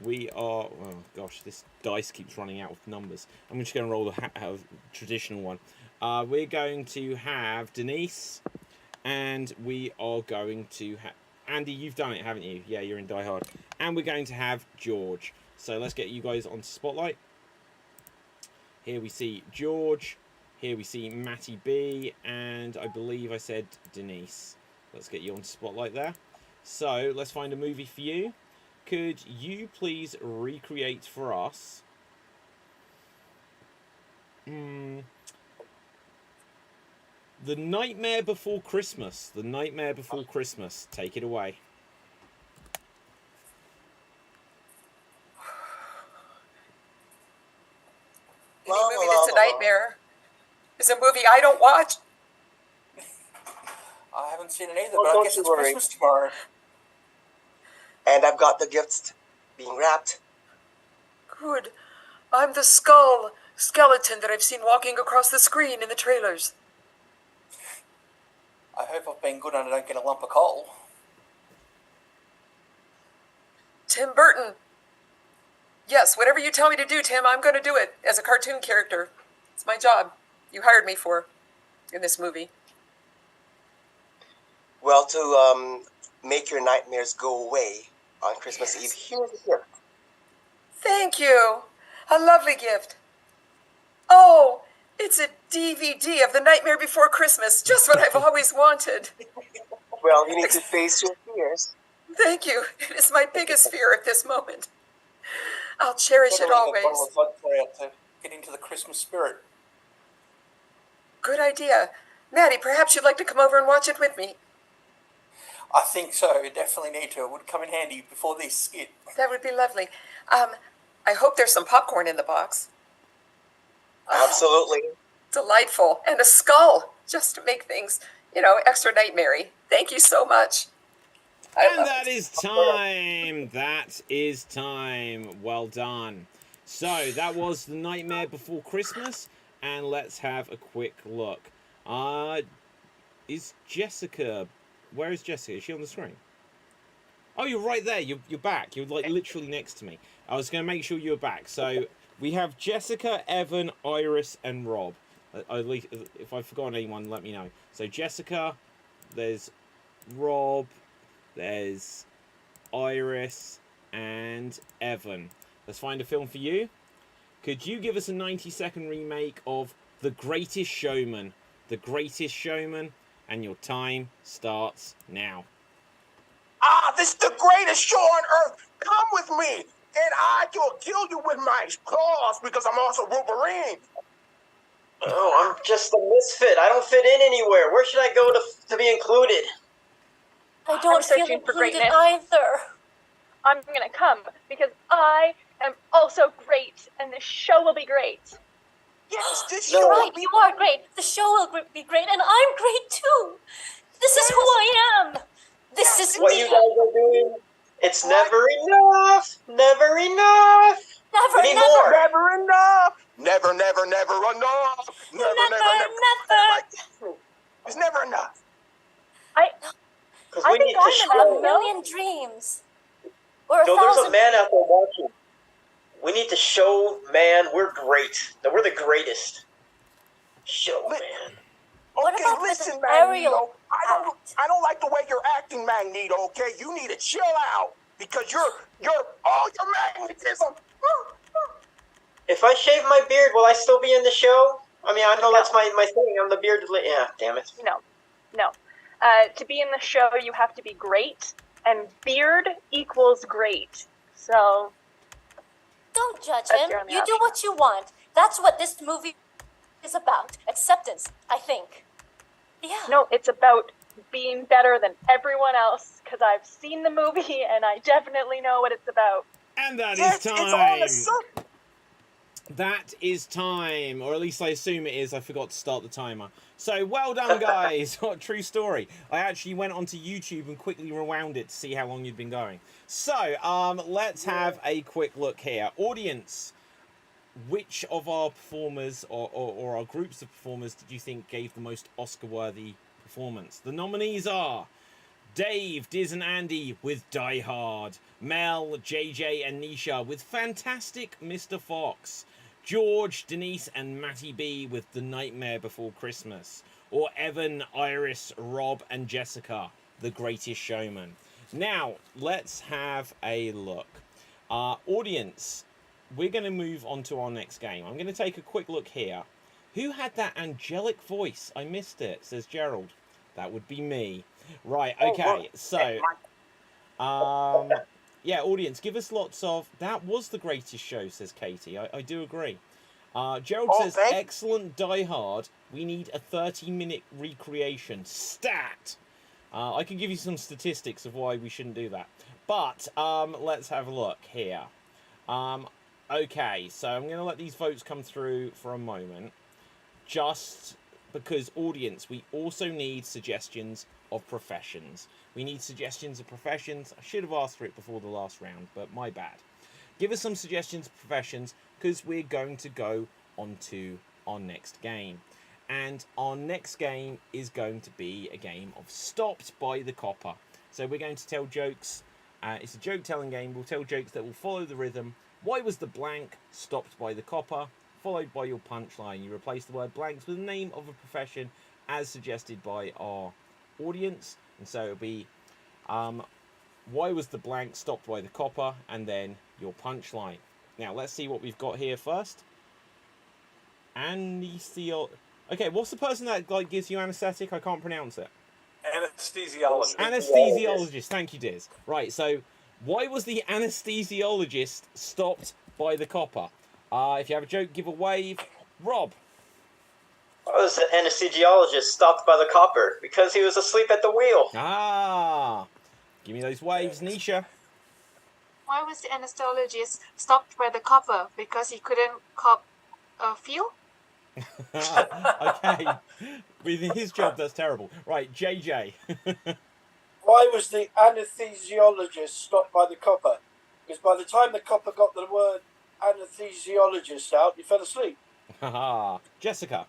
we are... Oh, gosh, this dice keeps running out of numbers. I'm just going to roll the traditional one. We're going to have Denise, and we are going to have... Andy, you've done it, haven't you? Yeah, you're in Die Hard. And we're going to have George. So let's get you guys onto Spotlight. Here we see George. Here we see Matty B. And I believe I said Denise. Let's get you onto Spotlight there. So let's find a movie for you. Could you please recreate for us... The Nightmare Before Christmas. The Nightmare Before Christmas. Take it away. Any movie that's a nightmare is a movie I don't watch. I haven't seen it either, but I guess it's Christmas tomorrow. And I've got the gifts being wrapped. Good. I'm the skeleton that I've seen walking across the screen in the trailers. I hope I've been good and I don't get a lump of coal. Tim Burton. Yes, whatever you tell me to do, Tim, I'm going to do it as a cartoon character. It's my job. You hired me for in this movie. Well, to make your nightmares go away on Christmas Eve, here's a gift. Thank you. A lovely gift. Oh, it's a DVD of The Nightmare Before Christmas, just what I've always wanted. Well, you need to face your fears. Thank you. It is my biggest fear at this moment. I'll cherish it always. To get into the Christmas spirit. Good idea. Maddie, perhaps you'd like to come over and watch it with me. I think so. You definitely need to. It would come in handy before this skit. That would be lovely. I hope there's some popcorn in the box. Absolutely. Delightful. And a skull, just to make things, extra nightmare-y. Thank you so much. And that is time. That is time. Well done. So that was The Nightmare Before Christmas. And let's have a quick look. Is Jessica... Where is Jessica? Is she on the screen? Oh, you're right there. You're back. You're like literally next to me. I was going to make sure you were back. So we have Jessica, Evan, Iris, and Rob. At least if I've forgotten anyone, let me know. So Jessica, there's Rob, there's Iris, and Evan. Let's find a film for you. Could you give us a 90-second remake of The Greatest Showman? The Greatest Showman, and your time starts now. This is the greatest show on earth. Come with me, and I will kill you with my claws because I'm also Wolverine. Oh, I'm just a misfit. I don't fit in anywhere. Where should I go to be included? I don't feel included either. I'm gonna come because I am also great, and this show will be great. Yes, this You're right. You are great. The show will be great, and I'm great too. This is who I am. This is what me. you guys are doing. It's never enough. Never enough. Never, we need never. more. Never enough. Never, never, never enough. Never, never. It's never enough. Because we need to show. A million dreams. Or No, there's a man out there watching. We need to show, man, we're great. That we're the greatest. Show, man. Okay, listen, Magneto. I don't like the way you're acting, Magneto. Okay, you need to chill out because you're all your magnetism. If I shave my beard, will I still be in the show? I mean, I know that's my thing. I'm the bearded. Yeah, damn it. No. To be in the show, you have to be great, and beard equals great. So don't judge him. You do what you want. That's what this movie is about. Acceptance, I think. Yeah. No, it's about being better than everyone else because I've seen the movie and I definitely know what it's about. And that is time. That is time, or at least I assume it is. I forgot to start the timer. So well done, guys. What a true story. I actually went onto YouTube and quickly rewound it to see how long you'd been going. So let's have a quick look here. Audience, which of our performers or our groups of performers did you think gave the most Oscar-worthy performance? The nominees are Dave, Diz and Andy with Die Hard. Mel, JJ and Nisha with Fantastic Mr. Fox. George, Denise and Matty B with The Nightmare Before Christmas. Or Evan, Iris, Rob and Jessica, The Greatest Showman. Now, let's have a look. Audience, we're going to move on to our next game. I'm going to take a quick look here. Who had that angelic voice? I missed it, says Gerald. That would be me. Right, okay, so... yeah, audience, give us lots of... That was The Greatest Show, says Katie. I do agree. Gerald says, excellent Die Hard. We need a 30-minute recreation. Stat! I can give you some statistics of why we shouldn't do that. But, let's have a look here. Okay, so I'm going to let these votes come through for a moment. Just because, audience, we also need suggestions of professions. We need suggestions of professions. I should have asked for it before the last round, but my bad. Give us some suggestions of professions, because we're going to go on to our next game. And our next game is going to be a game of Stopped by the Copper. So we're going to tell jokes. It's a joke-telling game. We'll tell jokes that will follow the rhythm. Why was the blank stopped by the copper? Followed by your punchline. You replace the word blanks with the name of a profession as suggested by our audience. And so it'll be, why was the blank stopped by the copper? And then your punchline. Now, let's see what we've got here first. Okay, what's the person that gives you anesthetic? I can't pronounce it. Anesthesiologist. Anesthesiologist. Thank you, Diz. Right, so why was the anesthesiologist stopped by the copper? If you have a joke, give a wave. Rob. Why was the anesthesiologist stopped by the copper? Because he was asleep at the wheel. Give me those waves, Nisha. Why was the anesthesiologist stopped by the copper? Because he couldn't cop a fuel? Okay. With his job, that's terrible. Right, JJ. Why was the anesthesiologist stopped by the copper? Because by the time the copper got the word anesthesiologist out, he fell asleep. Jessica.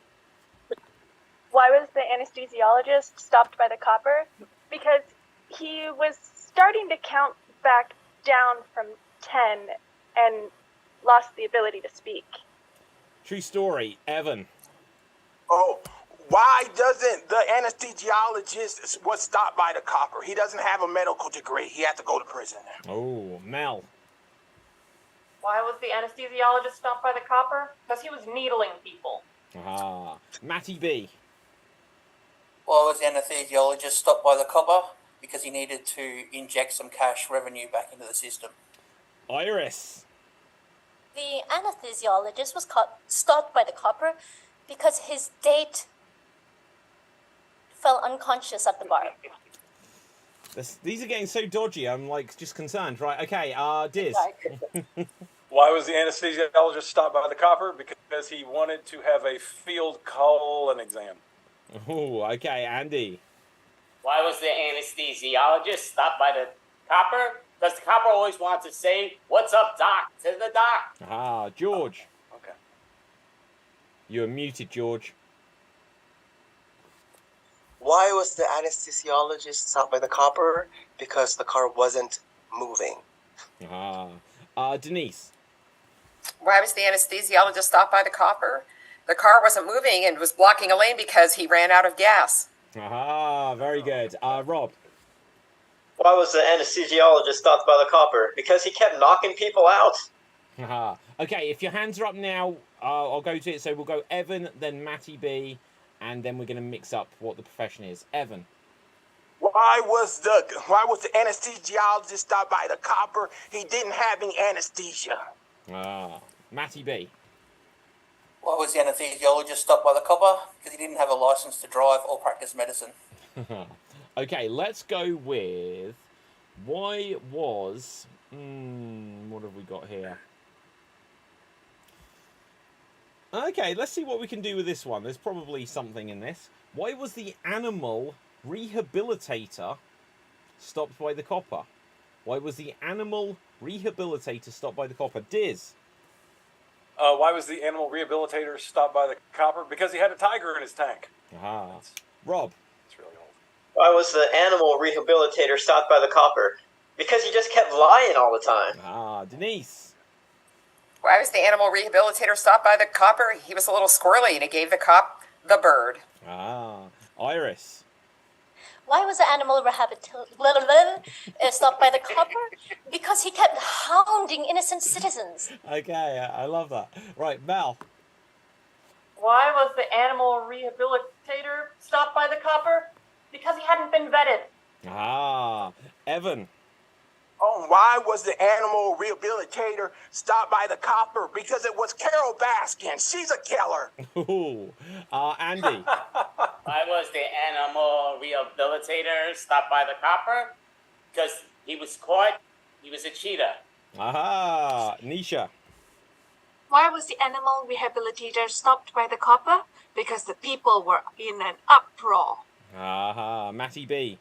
Why was the anesthesiologist stopped by the copper? Because he was starting to count back down from 10 and lost the ability to speak. True story. Evan. Oh, why doesn't the anesthesiologist was stopped by the copper? He doesn't have a medical degree. He had to go to prison. Oh, Mel. Why was the anesthesiologist stopped by the copper? Because he was needling people. Matty B. Why was the anesthesiologist stopped by the copper? Because he needed to inject some cash revenue back into the system. Iris. The anesthesiologist was stopped by the copper because his date fell unconscious at the bar. These are getting so dodgy, I'm just concerned. Right, okay, Diz. Why was the anesthesiologist stopped by the copper? Because he wanted to have a field colon exam. Oh, okay, Andy. Why was the anesthesiologist stopped by the copper? Because the copper always wanted to say, "What's up, doc?" to the doc. George. Okay. You're muted, George. Why was the anesthesiologist stopped by the copper? Because the car wasn't moving. Denise. Why was the anesthesiologist stopped by the copper? The car wasn't moving and was blocking a lane because he ran out of gas. Very good. Rob. Why was the anesthesiologist stopped by the copper? Because he kept knocking people out. Okay, if your hands are up now, I'll go to it. So we'll go Evan, then Matty B, and then we're going to mix up what the profession is. Evan. Why was the anesthesiologist stopped by the copper? He didn't have any anesthesia. Matty B. Why was the anesthesiologist stopped by the copper? Because he didn't have a license to drive or practice medicine. Okay, let's go with why was... what have we got here? Okay, let's see what we can do with this one. There's probably something in this. Why was the animal rehabilitator stopped by the copper? Why was the animal rehabilitator stopped by the copper? Diz. Why was the animal rehabilitator stopped by the copper? Because he had a tiger in his tank. Rob. It's really old. Why was the animal rehabilitator stopped by the copper? Because he just kept lying all the time. Ah, Denise. Why was the animal rehabilitator stopped by the copper? He was a little squirrely and he gave the cop the bird. Ah, Iris. Why was the animal rehabilitator stopped by the copper? Because he kept hounding innocent citizens. Okay, I love that. Right, Mel. Why was the animal rehabilitator stopped by the copper? Because he hadn't been vetted. Ah, Evan. Oh, why was the animal rehabilitator stopped by the copper? Because it was Carol Baskin. She's a killer. Ooh. Andy. Why was the animal rehabilitator stopped by the copper? Because he was caught. He was a cheater. Aha, Nisha. Why was the animal rehabilitator stopped by the copper? Because the people were in an uproar. Aha, Matty B.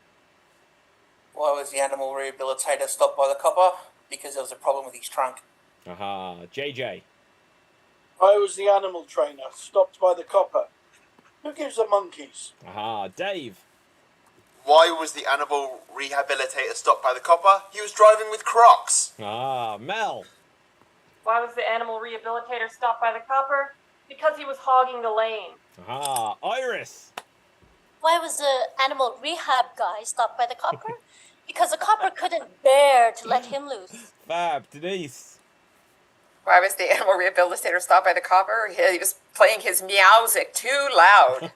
Why was the animal rehabilitator stopped by the copper? Because there was a problem with his trunk. Aha, JJ. Why was the animal trainer stopped by the copper? Who gives the monkeys? Aha, Dave. Why was the animal rehabilitator stopped by the copper? He was driving with Crocs. Ah, Mel. Why was the animal rehabilitator stopped by the copper? Because he was hogging the lane. Ah, Iris. Why was the animal rehab guy stopped by the copper? Because the copper couldn't bear to let him loose. Fab, Denise. Why was the animal rehabilitator stopped by the copper? He was playing his meowsic too loud.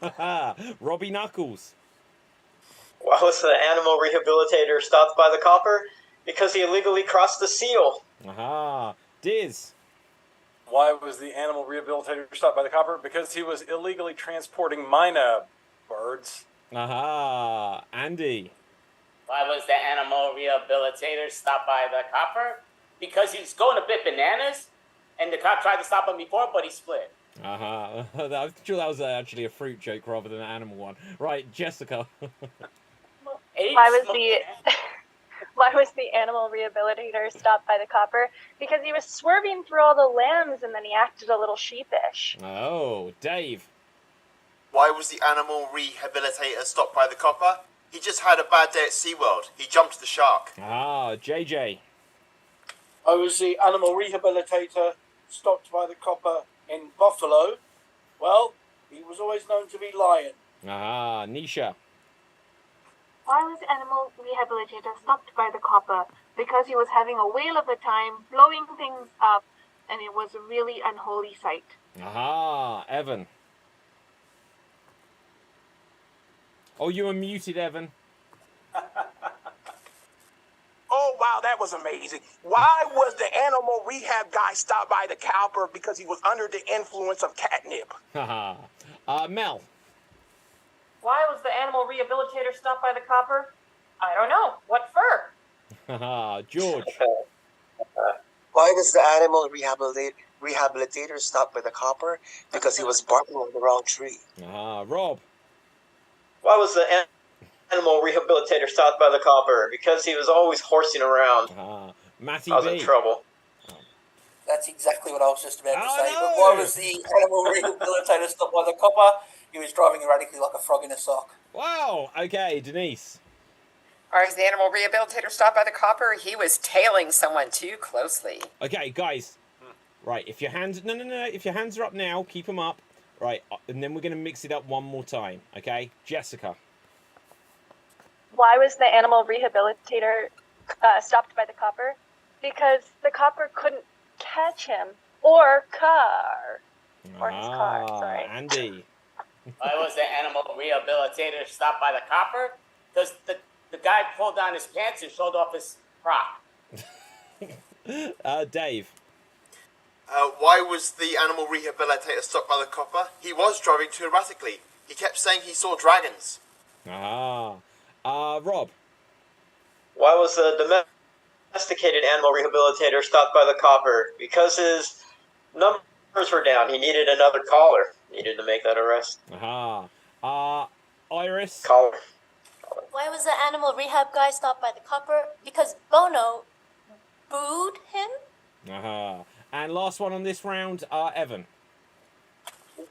Robbie Knuckles. Why was the animal rehabilitator stopped by the copper? Because he illegally crossed the seal. Aha, Diz. Why was the animal rehabilitator stopped by the copper? Because he was illegally transporting mina birds. Aha, Andy. Why was the animal rehabilitator stopped by the copper? Because he was going to bit bananas, and the cop tried to stop him before, but he split. Aha, I'm sure that was actually a fruit joke rather than an animal one. Right, Jessica. Why was the animal rehabilitator stopped by the copper? Because he was swerving through all the lambs and then he acted a little sheepish. Oh, Dave. Why was the animal rehabilitator stopped by the copper? He just had a bad day at SeaWorld. He jumped the shark. Ah, JJ. I was the animal rehabilitator stopped by the copper in Buffalo. Well, he was always known to be lying. Ah, Nisha. Why was the animal rehabilitator stopped by the copper? Because he was having a whale of a time, blowing things up, and it was a really unholy sight. Aha, Evan. Oh, you were muted, Evan. Oh, wow, that was amazing. Why was the animal rehab guy stopped by the copper? Because he was under the influence of catnip. Haha. Mel. Why was the animal rehabilitator stopped by the copper? I don't know. What for? Haha, George. Why was the animal rehabilitator stopped by the copper? Because he was barking on the wrong tree. Ah, Rob. Why was the animal rehabilitator stopped by the copper? Because he was always horsing around. Ah, Matty I was B. in trouble. That's exactly what I was just about to say. no! But why was the animal rehabilitator stopped by the copper? He was driving erratically like a frog in a sock. Wow. Okay, Denise. Or is the animal rehabilitator stopped by the copper? He was tailing someone too closely. Okay, guys. Right, if your hands... No. If your hands are up now, keep them up. Right, and then we're going to mix it up one more time. Okay? Jessica. Why was the animal rehabilitator stopped by the copper? Because the copper couldn't catch him or his car. Sorry. Andy. Why was the animal rehabilitator stopped by the copper? Because the guy pulled down his pants and showed off his prop. Dave. Why was the animal rehabilitator stopped by the copper? He was driving too erratically. He kept saying he saw dragons. Rob. Why was the domesticated animal rehabilitator stopped by the copper? Because his numbers were down. He needed another caller. Needed to make that arrest. Iris. Caller. Why was the animal rehab guy stopped by the copper? Because Bono booed him? And last one on this round, Evan.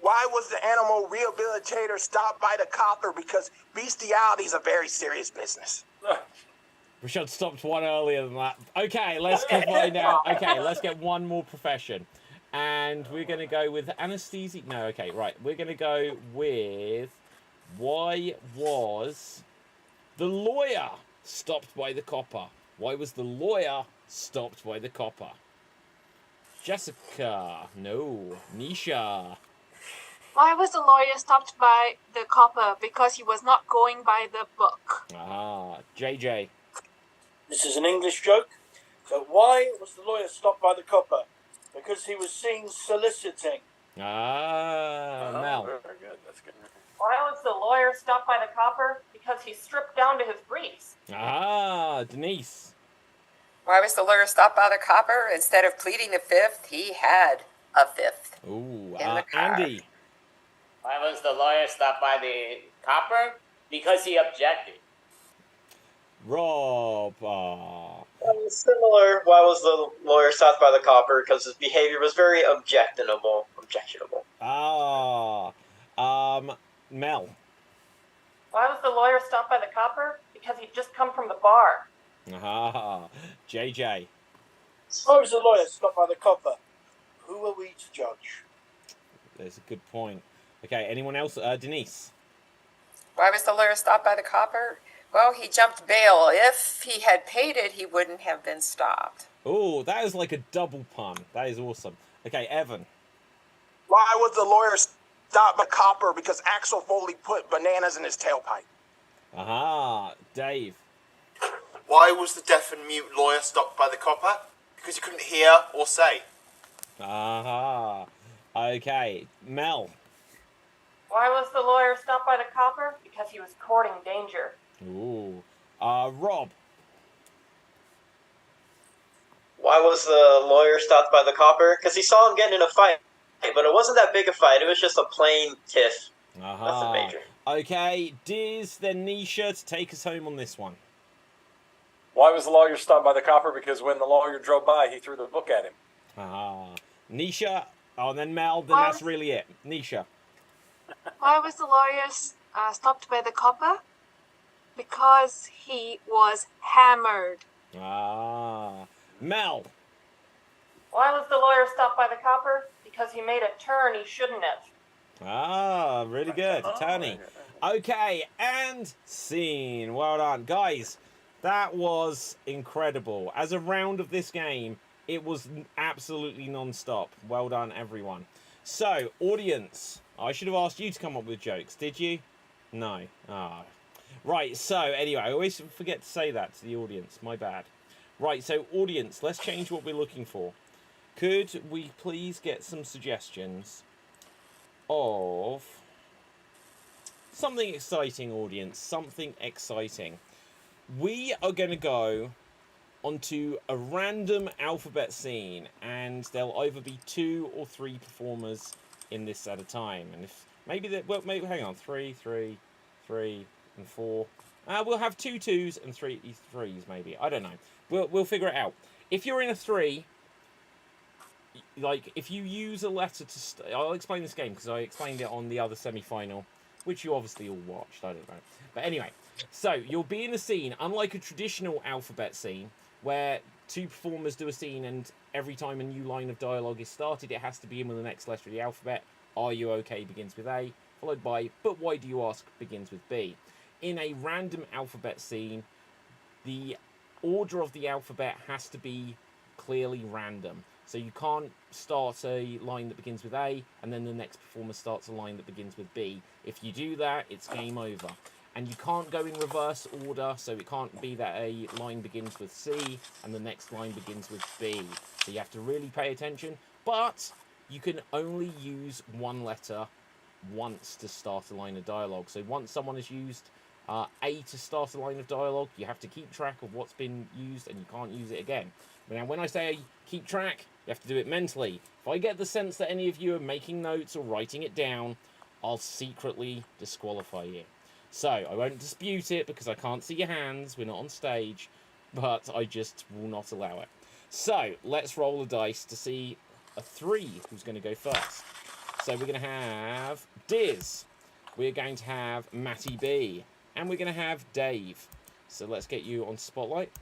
Why was the animal rehabilitator stopped by the copper? Because bestiality is a very serious business. Rashad stopped one earlier than that. Okay, let's find out. Okay, let's get one more profession. And we're going to go with anesthesia. No, okay, right. We're going to go with why was the lawyer stopped by the copper? Why was the lawyer stopped by the copper? Jessica. No. Nisha. Why was the lawyer stopped by the copper? Because he was not going by the book. Ah, JJ. This is an English joke. So why was the lawyer stopped by the copper? Because he was seen soliciting. Ah, Mel. Very good. That's good. Why was the lawyer stopped by the copper? Because he stripped down to his briefs. Ah, Denise. Why was the lawyer stopped by the copper? Instead of pleading the fifth, he had a fifth. Ooh, in the car. Andy. Why was the lawyer stopped by the copper? Because he objected. Rob. Similar. Why was the lawyer stopped by the copper? Because his behavior was very objectionable. Mel. Why was the lawyer stopped by the copper? Because he'd just come from the bar. Ah, JJ. Why was the lawyer stopped by the copper? Who are we to judge? There's a good point. Okay, anyone else? Denise. Why was the lawyer stopped by the copper? Well, he jumped bail. If he had paid it, he wouldn't have been stopped. Oh, that is like a double pun. That is awesome. Okay, Evan. Why was the lawyer stopped by copper? Because Axel Foley put bananas in his tailpipe. Aha, Dave. Why was the deaf and mute lawyer stopped by the copper? Because he couldn't hear or say. Aha. Okay, Mel. Why was the lawyer stopped by the copper? Because he was courting danger. Ooh. Rob. Why was the lawyer stopped by the copper? Because he saw him getting in a fight, but it wasn't that big a fight. It was just a plain tiff. Nothing major. Okay, Diz, then Nisha to take us home on this one. Why was the lawyer stopped by the copper? Because when the lawyer drove by, he threw the book at him. Nisha. Oh, and then Mel. Then that's really it. Nisha. Why was the lawyer stopped by the copper? Because he was hammered. Mel. Why was the lawyer stopped by the copper? Because he made a turn he shouldn't have. Really good. Tony. Okay, and scene. Well done. Guys, that was incredible. As a round of this game, it was absolutely non-stop. Well done, everyone. So, audience, I should have asked you to come up with jokes. Did you? No. Right, so, anyway, I always forget to say that to the audience. My bad. Right, so, audience, let's change what we're looking for. Could we please get some suggestions of something exciting, audience? Something exciting. We are going to go onto a random alphabet scene, and there'll either be 2 or 3 performers in this at a time. And if maybe maybe hang on, 3, 3, 3, and 4. We'll have 2 2s and 3 3s maybe. I don't know. We'll figure it out. If you're in a 3, like if you use a letter to, I'll explain this game because I explained it on the other semi-final, which you obviously all watched. I don't know, but anyway. So you'll be in a scene, unlike a traditional alphabet scene, where 2 performers do a scene and every time a new line of dialogue is started, it has to begin with the next letter of the alphabet. Are you okay begins with A, followed by but why do you ask begins with B. In a random alphabet scene, the order of the alphabet has to be clearly random. So you can't start a line that begins with A and then the next performer starts a line that begins with B. If you do that, it's game over. And you can't go in reverse order, so it can't be that a line begins with C and the next line begins with B. So you have to really pay attention. But you can only use one letter once to start a line of dialogue. So once someone has used A to start a line of dialogue, you have to keep track of what's been used and you can't use it again. Now, when I say keep track, you have to do it mentally. If I get the sense that any of you are making notes or writing it down, I'll secretly disqualify you. So, I won't dispute it because I can't see your hands, we're not on stage, but I just will not allow it. So, let's roll a dice to see a 3 who's going to go first. So we're going to have Diz. We're going to have Matty B. And we're going to have Dave. So let's get you on Spotlight.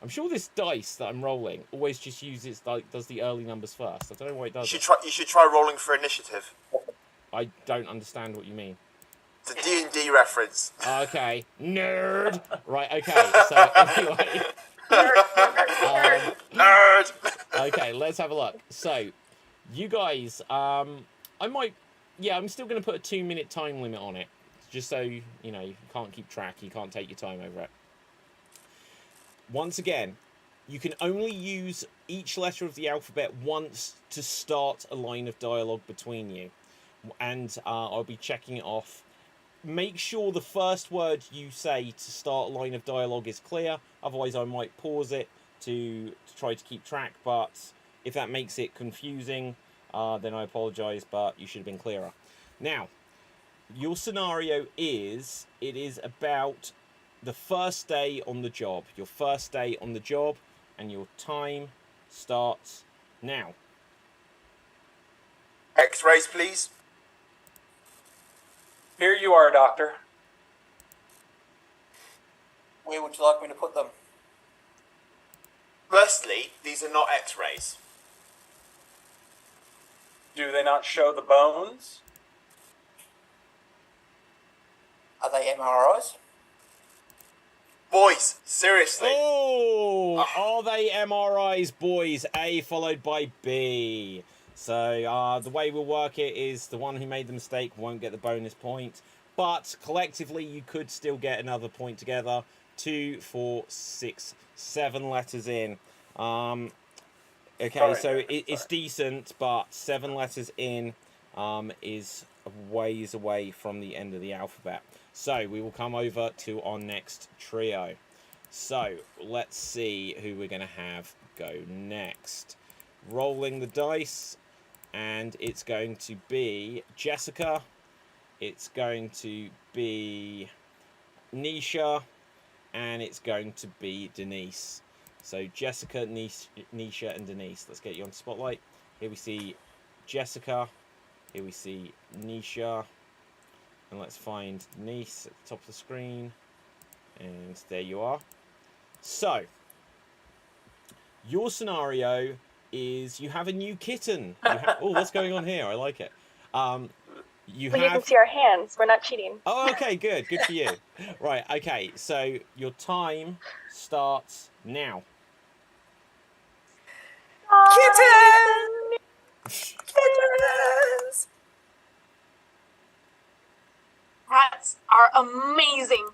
I'm sure this dice that I'm rolling always just uses does the early numbers first. I don't know why it does. You should try rolling for initiative. I don't understand what you mean. It's a D&D reference. Okay, nerd. Right. Okay. So anyway, nerd. Okay, let's have a look. So, you guys, I'm still going to put a 2-minute time limit on it, just so you can't keep track. You can't take your time over it. Once again, you can only use each letter of the alphabet once to start a line of dialogue between you. And I'll be checking it off. Make sure the first word you say to start a line of dialogue is clear. Otherwise, I might pause it to try to keep track. But if that makes it confusing, then I apologise, but you should have been clearer. Now, your scenario is, it is about the first day on the job. Your first day on the job, and your time starts now. X-rays, please. Here you are, Doctor. Where would you like me to put them? Firstly, these are not X-rays. Do they not show the bones? Are they MRIs? Boys, seriously. Oh, are they MRIs, boys? A followed by B. So the way we'll work it is the one who made the mistake won't get the bonus point. But collectively, you could still get another point together. 2, 4, 6, 7 letters in. Okay, so it's decent, but 7 letters in is a ways away from the end of the alphabet. So we will come over to our next trio. So let's see who we're going to have go next. Rolling the dice, and it's going to be Jessica. It's going to be Nisha, and it's going to be Denise. So Jessica, Nisha, and Denise. Let's get you on Spotlight. Here we see Jessica. Here we see Nisha. And let's find Denise at the top of the screen. And there you are. So, your scenario is you have a new kitten. Oh, what's going on here? I like it. You can see our hands. We're not cheating. Oh, okay, good. Good for you. Right, okay. So, your time starts now. Kitten! Kittens! Cats are amazing.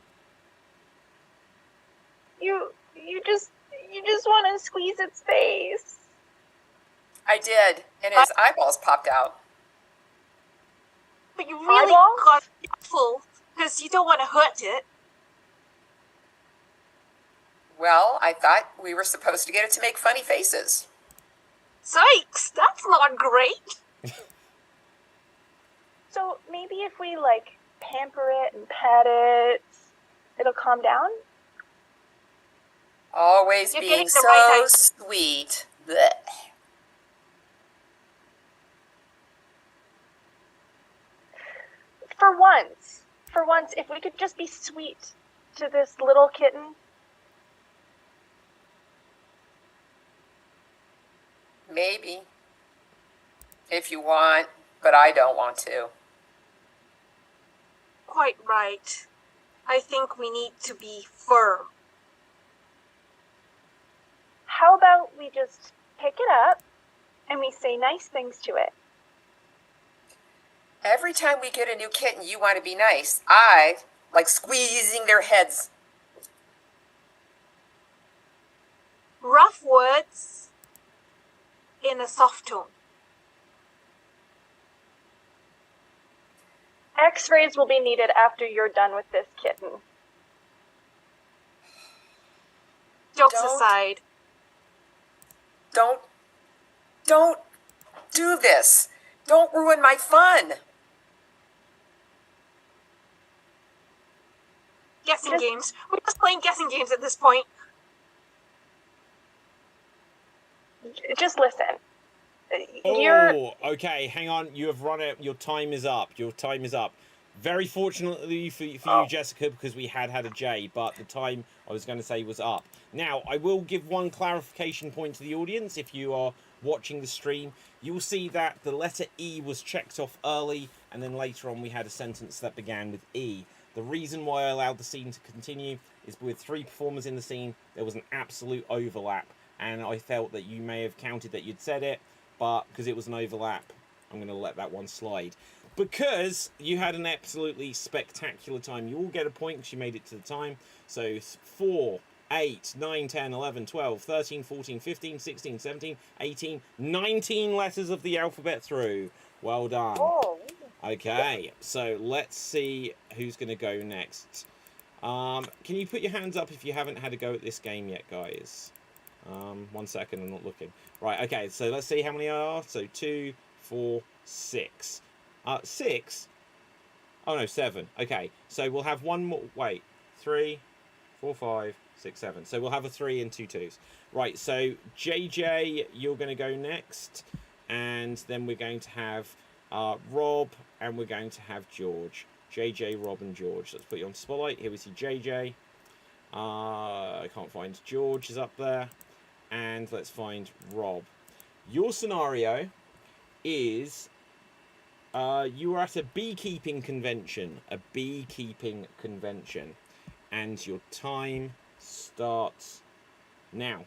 You just want to squeeze its face. I did, and his eyeballs popped out. But you really got to be careful, because you don't want to hurt it. Well, I thought we were supposed to get it to make funny faces. Sykes, that's not great. So maybe if we, pamper it and pet it, it'll calm down? Always You're being getting the so right sweet. Blech. For once, if we could just be sweet to this little kitten. Maybe. If you want, but I don't want to. Quite right. I think we need to be firm. How about we just pick it up and we say nice things to it? Every time we get a new kitten, you want to be nice. I like squeezing their heads. Rough words in a soft tone. X-rays will be needed after you're done with this kitten. Jokes aside. Don't do this. Don't ruin my fun. Guessing games. We're just playing guessing games at this point. Just listen. Oh, okay. Hang on. You have run out. Your time is up. Very fortunately for you, Jessica, because we had a J, but the time I was going to say was up. Now, I will give one clarification point to the audience. If you are watching the stream, you will see that the letter E was checked off early, and then later on we had a sentence that began with E. The reason why I allowed the scene to continue is with 3 performers in the scene, there was an absolute overlap, and I felt that you may have counted that you'd said it, but because it was an overlap, I'm going to let that one slide. Because you had an absolutely spectacular time. You all get a point because you made it to the time. So 4, 8, 9, 10, 11, 12, 13, 14, 15, 16, 17, 18, 19 letters of the alphabet through. Well done. Okay, so let's see who's going to go next. Can you put your hands up if you haven't had a go at this game yet, guys? 1 second, I'm not looking. Right, okay, so let's see how many there are. So 2, 4, 6. 6? Oh no, 7. Okay, so we'll have one more. Wait, 3, 4, 5, 6, 7. So we'll have a 3 and 2 2s. Right, so JJ, you're going to go next. And then we're going to have Rob, and we're going to have George. JJ, Rob, and George. Let's put you on spotlight. Here we see JJ. I can't find George is up there. And let's find Rob. Your scenario is you were at a beekeeping convention. And your time starts now.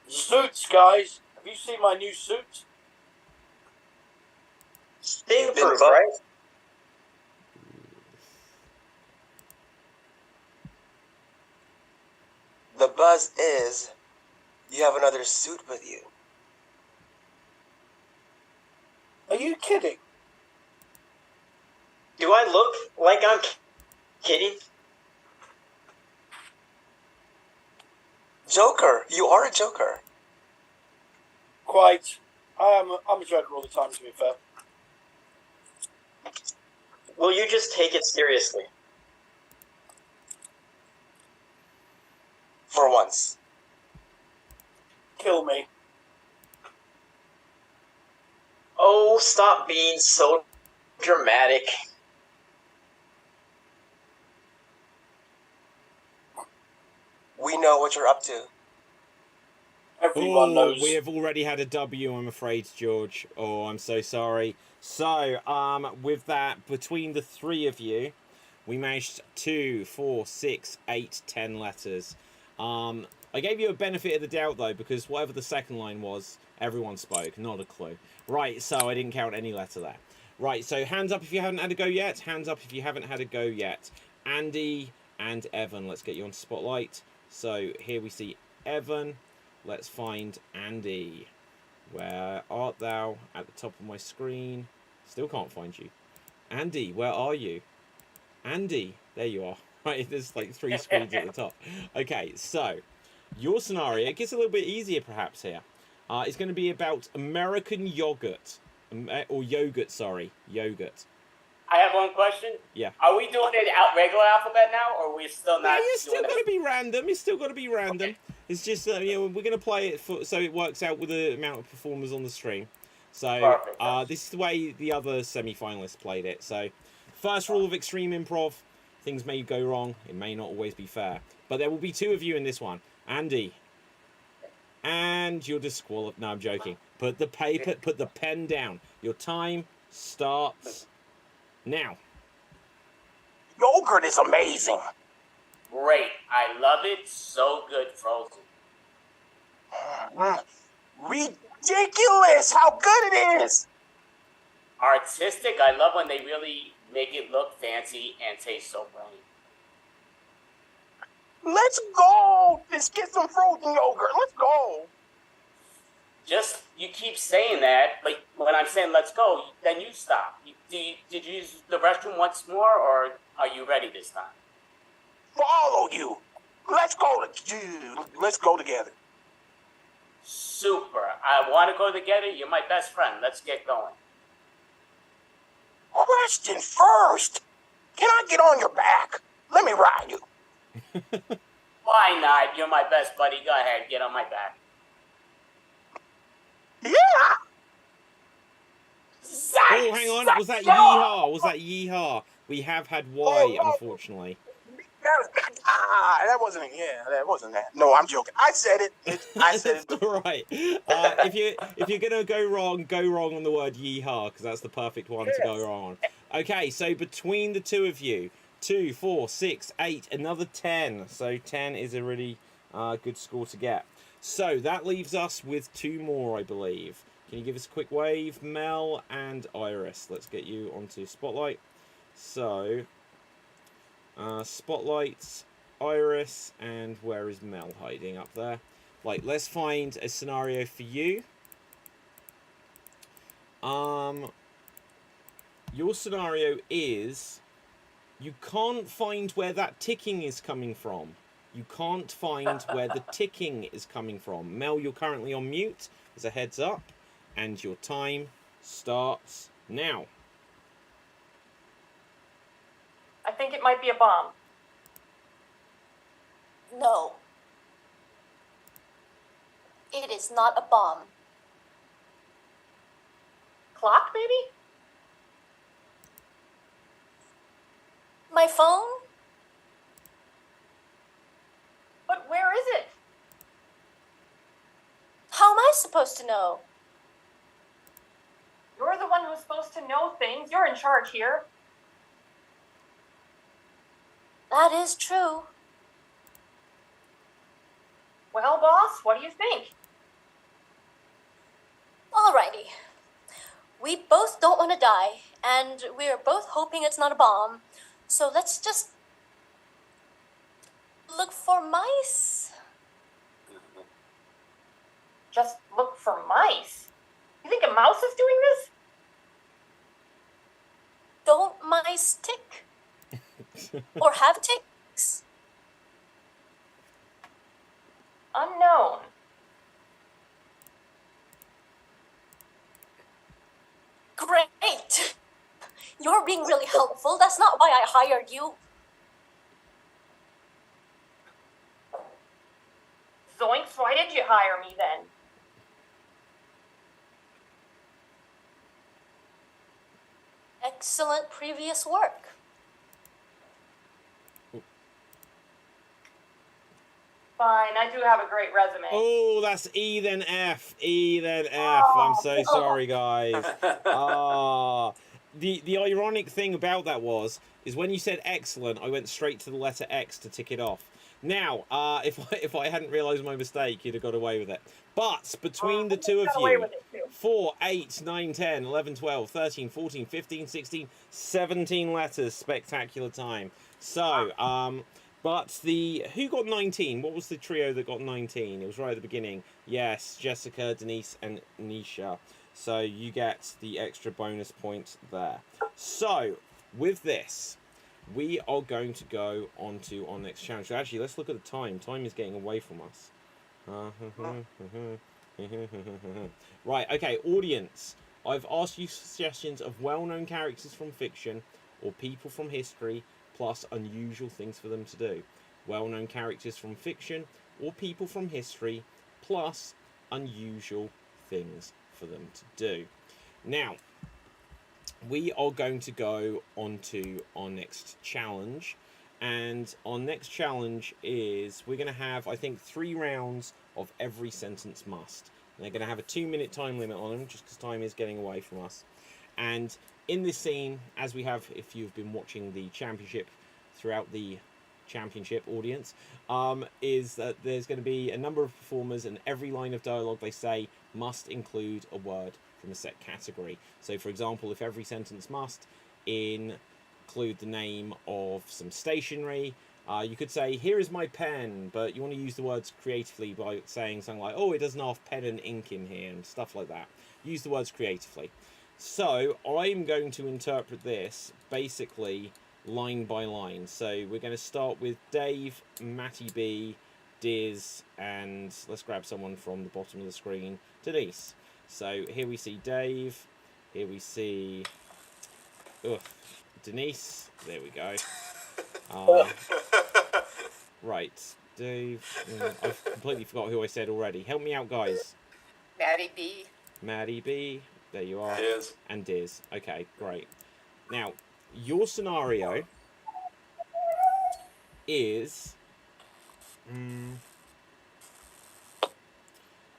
Suits, guys. Have you seen my new suit? Sting-proof, right? The buzz is you have another suit with you. Are you kidding? Do I look like I'm kidding? Joker, you are a Joker. Quite. I'm a Joker all the time, to be fair. Will you just take it seriously? For once. Kill me. Oh, stop being so dramatic. We know what you're up to. Everyone knows. We have already had a W, I'm afraid, George. Oh, I'm so sorry. So, with that, between the 3 of you, we managed 2, 4, 6, 8, 10 letters. I gave you a benefit of the doubt, though, because whatever the second line was, everyone spoke. Not a clue. Right, so I didn't count any letter there. Right, so hands up if you haven't had a go yet. Hands up if you haven't had a go yet. Andy and Evan, let's get you on spotlight. So here we see Evan. Let's find Andy. Where art thou? At the top of my screen. Still can't find you. Andy, where are you? Andy, there you are. Right, there's like 3 screens at the top. Okay, so your scenario, it gets a little bit easier perhaps here. It's going to be about American yogurt. Or yogurt, sorry. Yogurt. I have one question. Yeah. Are we doing it out regular alphabet now, or are we still not? Yeah, it's still got to be random. It's still got to be random. Okay. It's just, we're going to play it so it works out with the amount of performers on the stream. So this is the way the other semi-finalists played it. So first rule of extreme improv, things may go wrong. It may not always be fair. But there will be 2 of you in this one. Andy. And you're disqualified. No, I'm joking. Put the pen down. Your time starts now. Yogurt is amazing. Great. I love it. So good, frozen. Ridiculous how good it is. Artistic. I love when they really make it look fancy and taste so brilliant. Let's go. Let's get some frozen yogurt. Let's go. Just, you keep saying that, but when I'm saying let's go, then you stop. Did you use the restroom once more, or are you ready this time? Follow you. Let's go. Let's go together. Super. I want to go together. You're my best friend. Let's get going. Question first. Can I get on your back? Let me ride you. Why not? You're my best buddy. Go ahead. Get on my back. Yeah. Oh, hang on. Was that yeehaw? Was that yeehaw? We have had Y, unfortunately. That wasn't it. Yeah, that wasn't that. No, I'm joking. I said it. I said it. It's all right. If you're gonna go wrong on the word yeehaw, because that's the perfect one to go wrong on. Okay, so between the two of you, 2, 4, 6, 8, another 10. So 10 is a really good score to get. So that leaves us with 2 more, I believe. Can you give us a quick wave, Mel and Iris? Let's get you onto Spotlight. So, Spotlight, Iris, and where is Mel hiding up there? Like, let's find a scenario for you. Your scenario is you can't find where that ticking is coming from. You can't find where the ticking is coming from. Mel, you're currently on mute, as a heads up, and your time starts now. I think it might be a bomb. No. It is not a bomb. Clock, maybe? My phone? But where is it? How am I supposed to know? You're the one who's supposed to know things. You're in charge here. That is true. Well, boss, what do you think? Alrighty. We both don't want to die, and we're both hoping it's not a bomb. So let's just look for mice. Just look for mice? You think a mouse is doing this? Don't mice tick? Or have ticks? Unknown. Great! You're being really helpful. That's not why I hired you. Zoinks, why did you hire me then? Excellent previous work. Fine, I do have a great resume. Oh, that's E then F. E then F. I'm so sorry, guys. The ironic thing about that is when you said excellent, I went straight to the letter X to tick it off. Now, if I hadn't realised my mistake, you'd have got away with it. But between the two of you, 4, 8, 9, 10, 11, 12, 13, 14, 15, 16, 17 letters. Spectacular time. So, but who got 19? What was the trio that got 19? It was right at the beginning. Yes, Jessica, Denise, and Nisha. So you get the extra bonus point there. So, with this, we are going to go on to our next challenge. So actually, let's look at the time. Time is getting away from us. Right, okay, audience. I've asked you suggestions of well-known characters from fiction or people from history, plus unusual things for them to do. Well-known characters from fiction or people from history, plus unusual things for them to do. Now, we are going to go on to our next challenge, and our next challenge is we're going to have, I think, 3 rounds of every sentence must. And they're going to have a 2-minute time limit on them, just because time is getting away from us. And in this scene, as we have, if you've been watching the championship throughout the championship audience, is that there's going to be a number of performers, and every line of dialogue they say must include a word from a set category. So, for example, if every sentence must include the name of some stationery, you could say, "Here is my pen," but you want to use the words creatively by saying something like, "Oh, it doesn't have pen and ink in here," and stuff like that. Use the words creatively. So I'm going to interpret this basically line by line. So we're going to start with Dave, Matty B, Diz, and let's grab someone from the bottom of the screen, Denise. So here we see Dave, here we see Denise, there we go. Right, Dave, I've completely forgot who I said already. Help me out, guys. Matty B. Maddie B, there you are. Diz. And Diz. Okay, great. Now, your scenario is...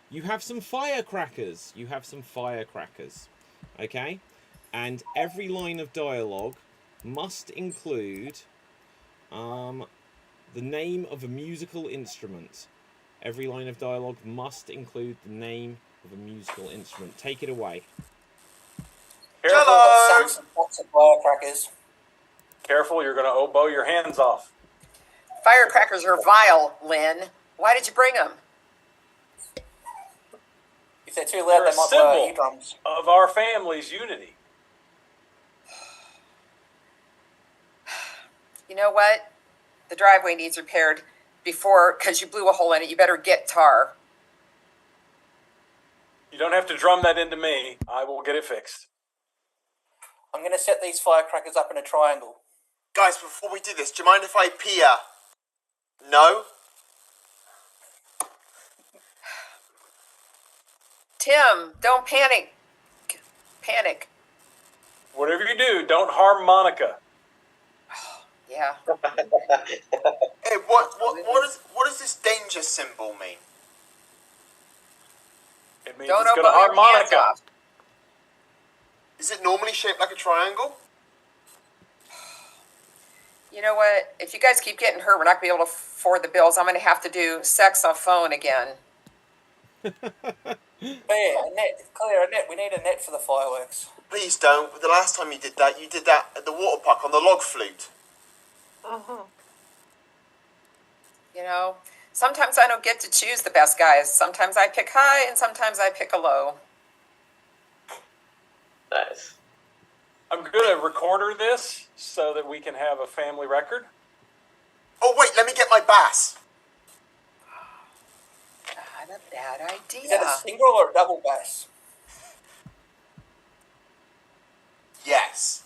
you have some firecrackers. Okay? And every line of dialogue must include the name of a musical instrument. Every line of dialogue must include the name of a musical instrument. Take it away. Hello! Lots of firecrackers. Careful, you're going to oboe your hands off. Firecrackers are vile, Lynn. Why did you bring them? If they're too loud, They're they might a blow our symbol eardrums. of our family's unity. You know what? The driveway needs repaired because you blew a hole in it. You better get tar. You don't have to drum that into me. I will get it fixed. I'm going to set these firecrackers up in a triangle. Guys, before we do this, do you mind if I peer? No? Tim, don't panic. Panic. Whatever you do, don't harm Monica. Yeah. Hey, what does this danger symbol mean? It means Don't it's going to harm Monica. off. Is it normally shaped like a triangle? You know what? If you guys keep getting hurt, we're not going to be able to afford the bills. I'm going to have to do sex on phone again. Claire, a net. We need a net for the fireworks. Please don't. The last time you did that at the water park on the log flute. You know, sometimes I don't get to choose the best guys. Sometimes I pick high and sometimes I pick a low. Nice. I'm going to recorder this so that we can have a family record. Oh, wait, let me get my bass. Not a bad idea. Is that a single or a double bass? Yes.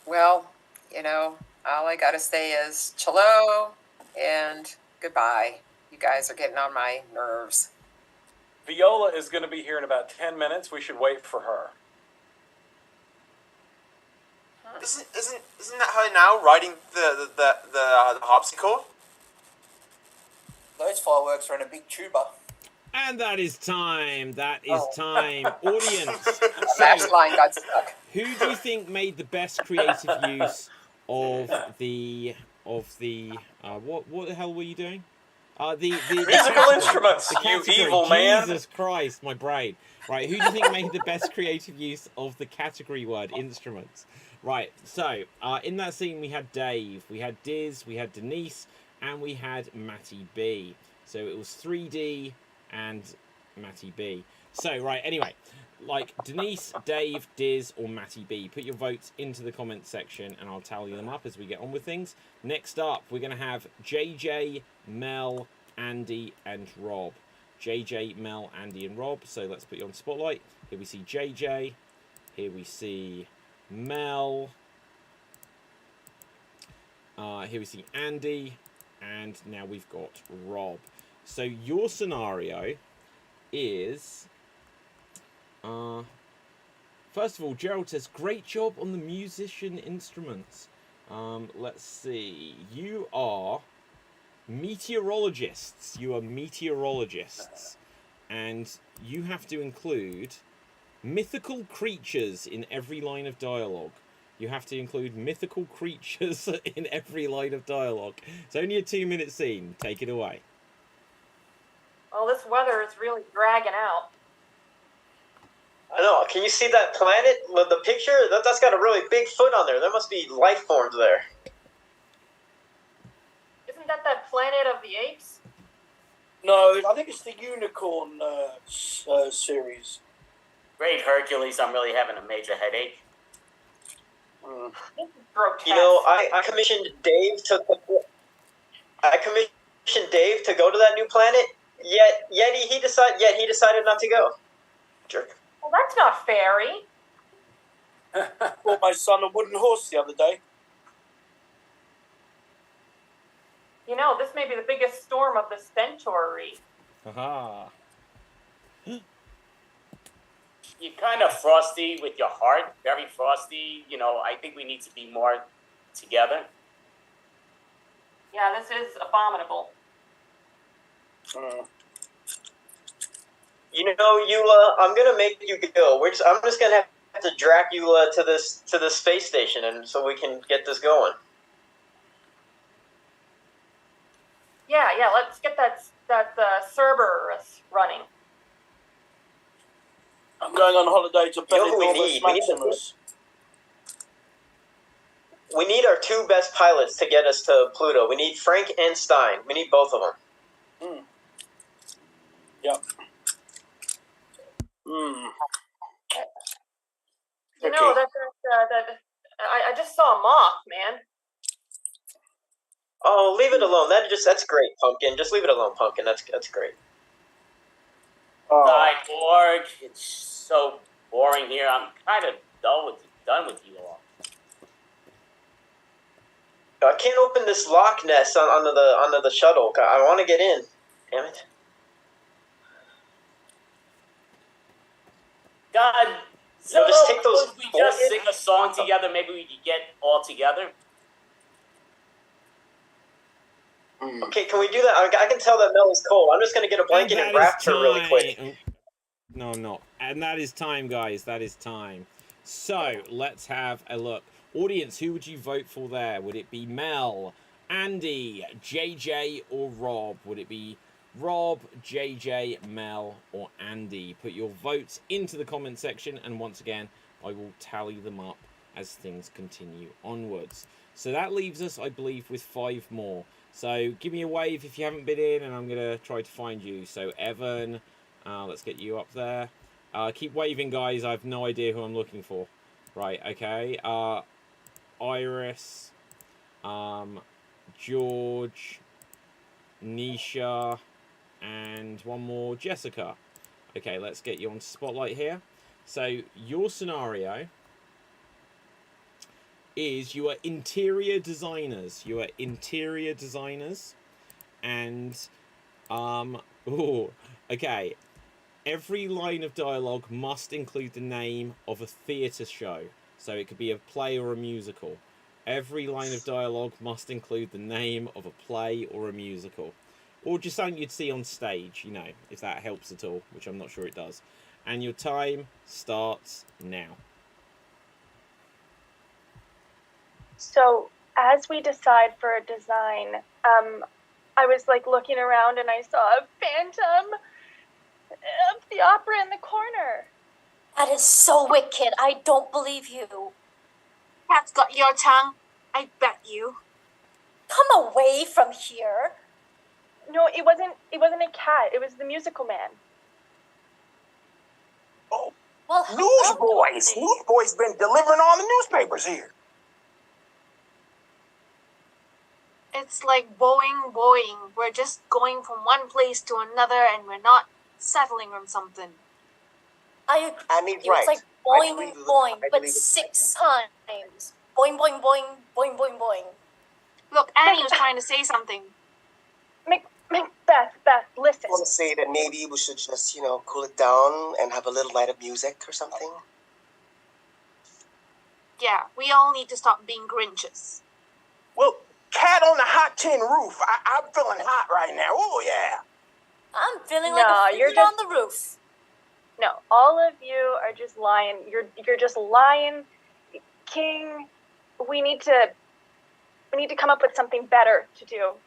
Well, you know, all I got to say is cello and goodbye. You guys are getting on my nerves. Viola is going to be here in about 10 minutes. We should wait for her. Isn't that her now riding the harpsichord? Those fireworks are in a big tuba. And that is time. Audience. Match line got stuck. Who do you think made the best creative use of the what the hell were you doing? The musical instruments. You evil man. Jesus Christ, my brain. Right, who do you think made the best creative use of the category word instruments? Right, so in that scene we had Dave, we had Diz, we had Denise, and we had Matty B. So it was 3D and Matty B. So, right, anyway, like Denise, Dave, Diz, or Matty B. Put your votes into the comments section and I'll tally them up as we get on with things. Next up, we're going to have JJ, Mel, Andy, and Rob. JJ, Mel, Andy, and Rob. So let's put you on spotlight. Here we see JJ. Here we see Mel. Here we see Andy. And now we've got Rob. So your scenario is... first of all, Gerald says, great job on the musician instruments. Let's see. You are meteorologists. And you have to include mythical creatures in every line of dialogue. You have to include mythical creatures in every line of dialogue. It's only a 2-minute scene. Take it away. Well, this weather is really dragging out. I know. Can you see that planet? The picture? That's got a really big foot on there. There must be life forms there. Isn't that Planet of the Apes? No, I think it's the Unicorn series. Great Hercules, I'm really having a major headache. You know, I commissioned Dave to go to that new planet. Yet he decided not to go. Jerk. Well, that's not fairy. Bought my son a wooden horse the other day. You know, this may be the biggest storm of the century. Haha. you're kind of frosty with your heart, very frosty. You know, I think we need to be more together. Yeah, this is abominable. You know, Eula, I'm gonna make you go. I'm just gonna have to drag you to this space station, and so we can get this going. Yeah, let's get that Cerberus running. I'm going on holiday to You know who we Benidorm need? Maximus. We need our two best pilots to get us to Pluto. We need Frank and Stein. We need both of them. Yep. You know that I just saw a moth, man. Oh, leave it alone. That's great, Pumpkin. Just leave it alone, Pumpkin. That's great. Cyborg, it's so boring here. I'm kind of done with you all. I can't open this lock nest onto the shuttle. I want to get in. Damn it. God, so just take those. We just sing a song together. Maybe we could get all together. Okay, can we do that? I can tell that Mel is cold. I'm just gonna get a blanket and wrap her really quick. No. And that is time, guys. That is time. So, let's have a look. Audience, who would you vote for there? Would it be Mel, Andy, JJ, or Rob? Would it be Rob, JJ, Mel, or Andy? Put your votes into the comment section, and once again, I will tally them up as things continue onwards. So that leaves us, I believe, with 5 more. So give me a wave if you haven't been in, and I'm going to try to find you. So Evan, let's get you up there. Keep waving, guys. I have no idea who I'm looking for. Right, okay. Iris, George, Nisha, and one more, Jessica. Okay, let's get you on Spotlight here. So your scenario is you are interior designers. You are interior designers, and okay. Every line of dialogue must include the name of a theatre show. So it could be a play or a musical. Every line of dialogue must include the name of a play or a musical. Or just something you'd see on stage, you know, if that helps at all, which I'm not sure it does. And your time starts now. So, as we decide for a design, I was like looking around and I saw a Phantom of the Opera in the corner. That is so wicked. I don't believe you. Cat's got your tongue. I bet you. Come away from here. No, it wasn't a cat. It was the musical man. Oh, well, Newsboys been delivering all the newspapers here. It's like Boeing. We're just going from one place to another and we're not settling on something. I mean, it's right. like boing, but 6 times. Boing. Look, Annie was trying to say something. Beth, listen. I want to say that maybe we should just, cool it down and have a little light of music or something. Yeah, we all need to stop being Grinches. Well, cat on the hot tin roof. I'm feeling hot right now. Oh, yeah. I'm feeling like a figure on the roof. No, all of you are just lying. You're just lying, King. We need to come up with something better to do.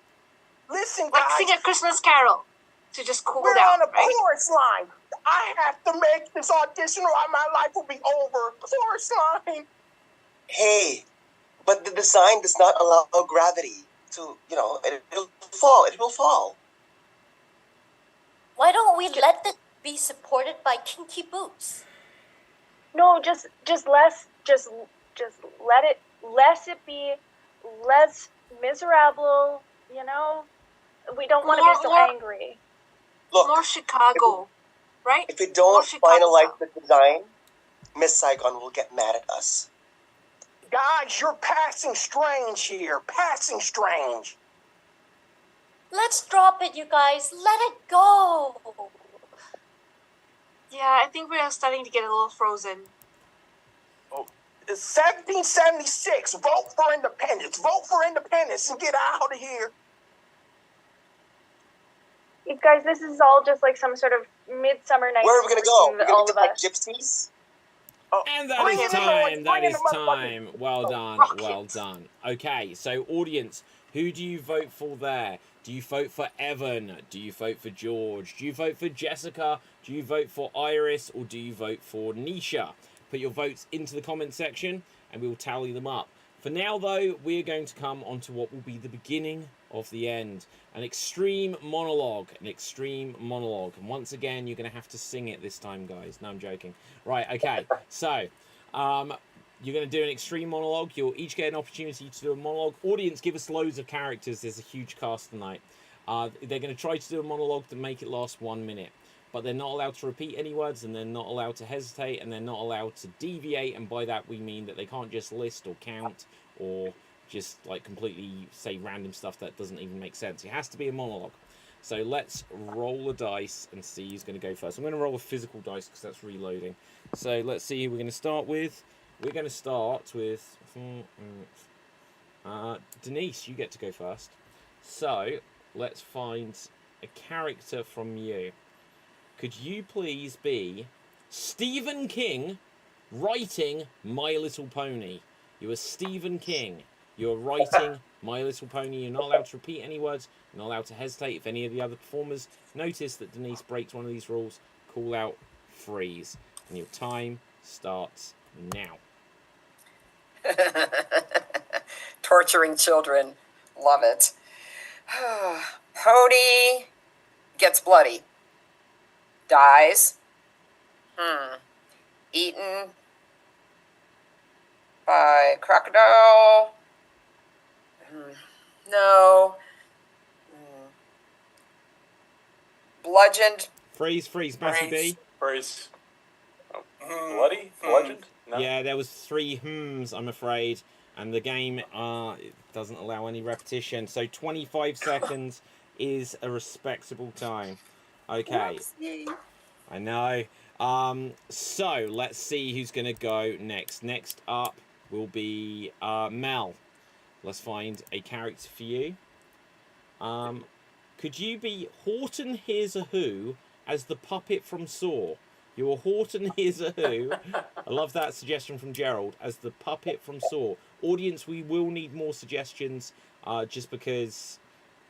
Listen, like guys, sing a Christmas carol to just cool we're down. on a chorus line. I have to make this audition or my life will be over. Chorus line. Hey, but the design does not allow gravity to, it'll fall. It will fall. Why don't we let it be supported by kinky boots? No, just let it be less miserable, We don't want to be so angry. Look, more Chicago, right? If we don't finalize the design, Miss Saigon will get mad at us. Guys, you're passing strange here. Passing strange. Let's drop it, you guys. Let it go. Yeah, I think we are starting to get a little frozen. Oh, it's 1776. Vote for independence. Vote for independence and get out of here. You guys, this is all just like some sort of Midsummer Night's Where are we gonna go? We're all gonna of be like us. gypsies. And that is time. That is time. Well done. Well done. Okay, so audience, who do you vote for there? Do you vote for Evan? Do you vote for George? Do you vote for Jessica? Do you vote for Iris? Or do you vote for Nisha? Put your votes into the comment section and we will tally them up. For now, though, we're going to come on to what will be the beginning of the end. An extreme monologue. An extreme monologue. And once again, you're going to have to sing it this time, guys. No, I'm joking. Right, okay. So, you're going to do an extreme monologue. You'll each get an opportunity to do a monologue. Audience, give us loads of characters. There's a huge cast tonight. They're going to try to do a monologue to make it last 1 minute. But they're not allowed to repeat any words, and they're not allowed to hesitate, and they're not allowed to deviate, and by that we mean that they can't just list or count or just like completely say random stuff that doesn't even make sense. It has to be a monologue. So let's roll a dice and see who's going to go first. I'm going to roll a physical dice because that's reloading. So let's see who we're going to start with. We're going to start with Denise, you get to go first. So let's find a character from you. Could you please be Stephen King writing My Little Pony? You are Stephen King. You're writing My Little Pony. You're not allowed to repeat any words. You're not allowed to hesitate. If any of the other performers notice that Denise breaks one of these rules, call out freeze. And your time starts now. Torturing children. Love it. Pony gets bloody. Dies. Eaten by crocodile. No. Bludgeoned. Freeze, Matthew B. Freeze. Oh, bloody? Bludgeoned? No. Yeah, there was 3 hmms, I'm afraid. And the game it doesn't allow any repetition. So 25 seconds is a respectable time. Okay. Whoopsie. I know. So let's see who's going to go next. Next up will be Mel. Let's find a character for you. Could you be Horton Hears a Who as the puppet from Saw? You are Horton Hears a Who. I love that suggestion from Gerald as the puppet from Saw. Audience, we will need more suggestions just because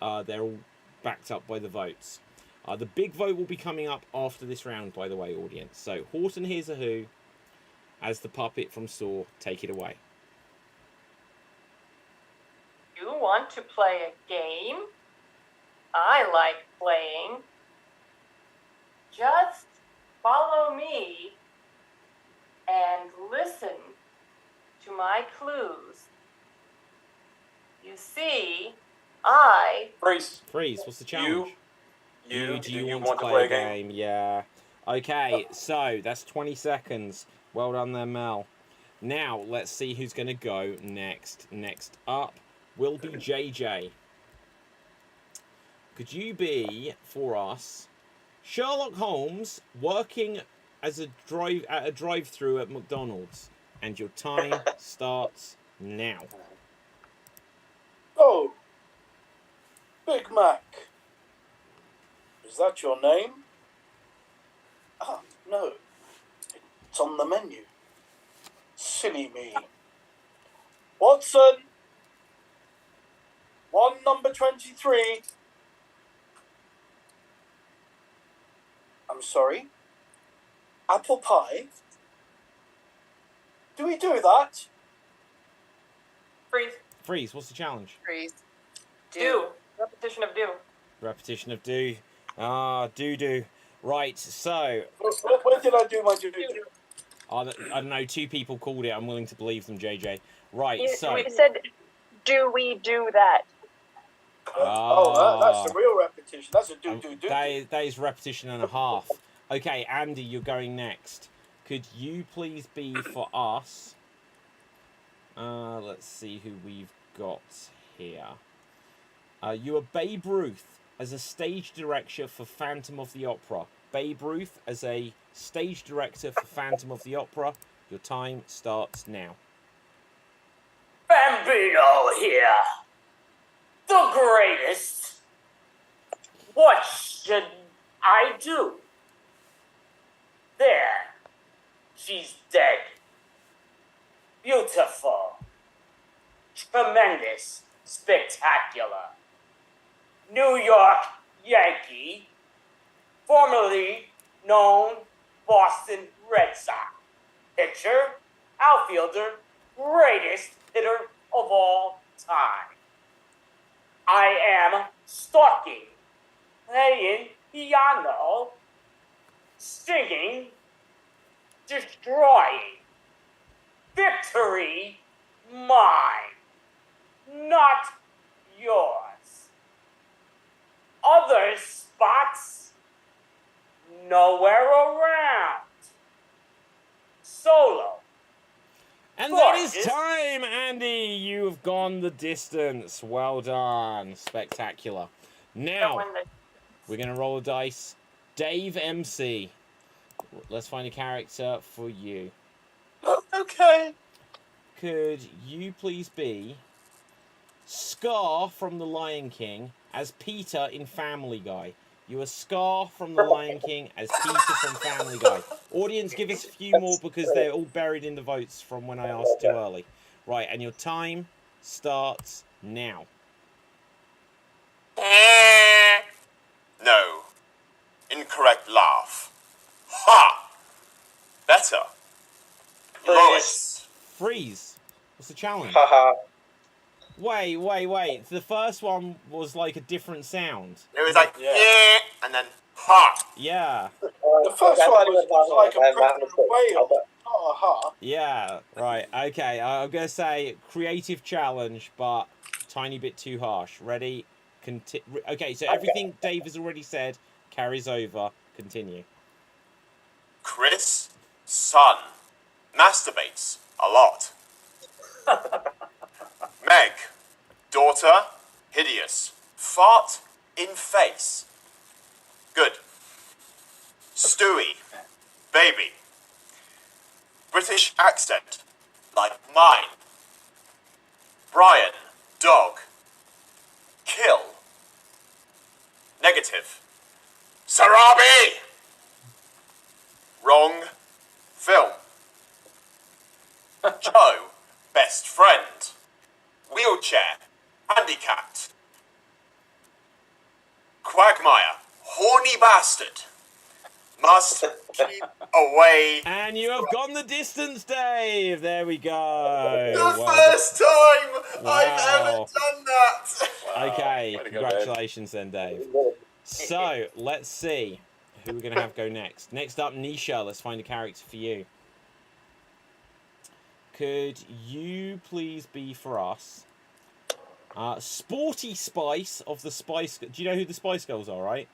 they're all backed up by the votes. The big vote will be coming up after this round, by the way, audience. So, Horton Hears a Who as the puppet from Saw. Take it away. You want to play a game? I like playing. Just follow me and listen to my clues. You see, I... Freeze. Freeze, what's the challenge? Do you want to play a game? Yeah. Okay, so that's 20 seconds. Well done there, Mel. Now, let's see who's going to go next. Next up will be JJ. Could you be, for us, Sherlock Holmes working as a drive-through at McDonald's? And your time starts now. Oh, Big Mac. Is that your name? Ah, no. It's on the menu. Silly me. Watson. 1 number 23. I'm sorry. Apple pie? Do we do that? Freeze. Freeze, what's the challenge? Freeze. Do. Repetition of do. Repetition of do. Do. Right, so... When did I do my do? I don't know, 2 people called it. I'm willing to believe them, JJ. Right, so... We said, do we do that? That's a real repetition. That's a do. That is repetition and a half. Okay, Andy, you're going next. Could you please be for us? Let's see who we've got here. You are Babe Ruth as a stage director for Phantom of the Opera. Babe Ruth as a stage director for Phantom of the Opera. Your time starts now. Bambino here. The greatest. What should I do? There. She's dead. Beautiful. Tremendous. Spectacular. New York Yankee. Formerly known Boston Red Sox. Pitcher, outfielder, greatest hitter of all time. I am stalking, playing piano, singing, destroying. Victory mine, not yours. Other spots, nowhere around. Solo. And that is time, Andy. You've gone the distance. Well done. Spectacular. Now, we're going to roll the dice. Dave MC. Let's find a character for you. Okay. Could you please be Scar from The Lion King as Peter in Family Guy? You are Scar from The Lion King as Peter from Family Guy. Audience, give us a few more because they're all buried in the votes from when I asked too early. Right, and your time starts now. No. Incorrect laugh. Ha! Better. Lois. Freeze. What's the challenge? Haha. Wait. The first one was like a different sound. It was like, yeah, and then, ha! Yeah. The first one was like a pregnant whale, not a ha. Yeah, right. Okay, I'm going to say creative challenge, but tiny bit too harsh. Ready? Okay, so everything Dave has already said carries over. Continue. Chris, son, masturbates a lot. Meg, daughter, hideous. Fart in face. Good. Stewie, baby. British accent, like mine. Brian, dog. Kill. Negative. Sarabi! Wrong. Film. Joe, best friend. Wheelchair, handicapped. Quagmire, horny bastard. Must keep away. And you have gone the distance, Dave. There we go. The first time I've ever done that. Okay, congratulations then, Dave. So, let's see who we're going to have go next. Next up, Nisha. Let's find a character for you. Could you please be for us Sporty Spice of the Spice... Do you know who the Spice Girls are, right?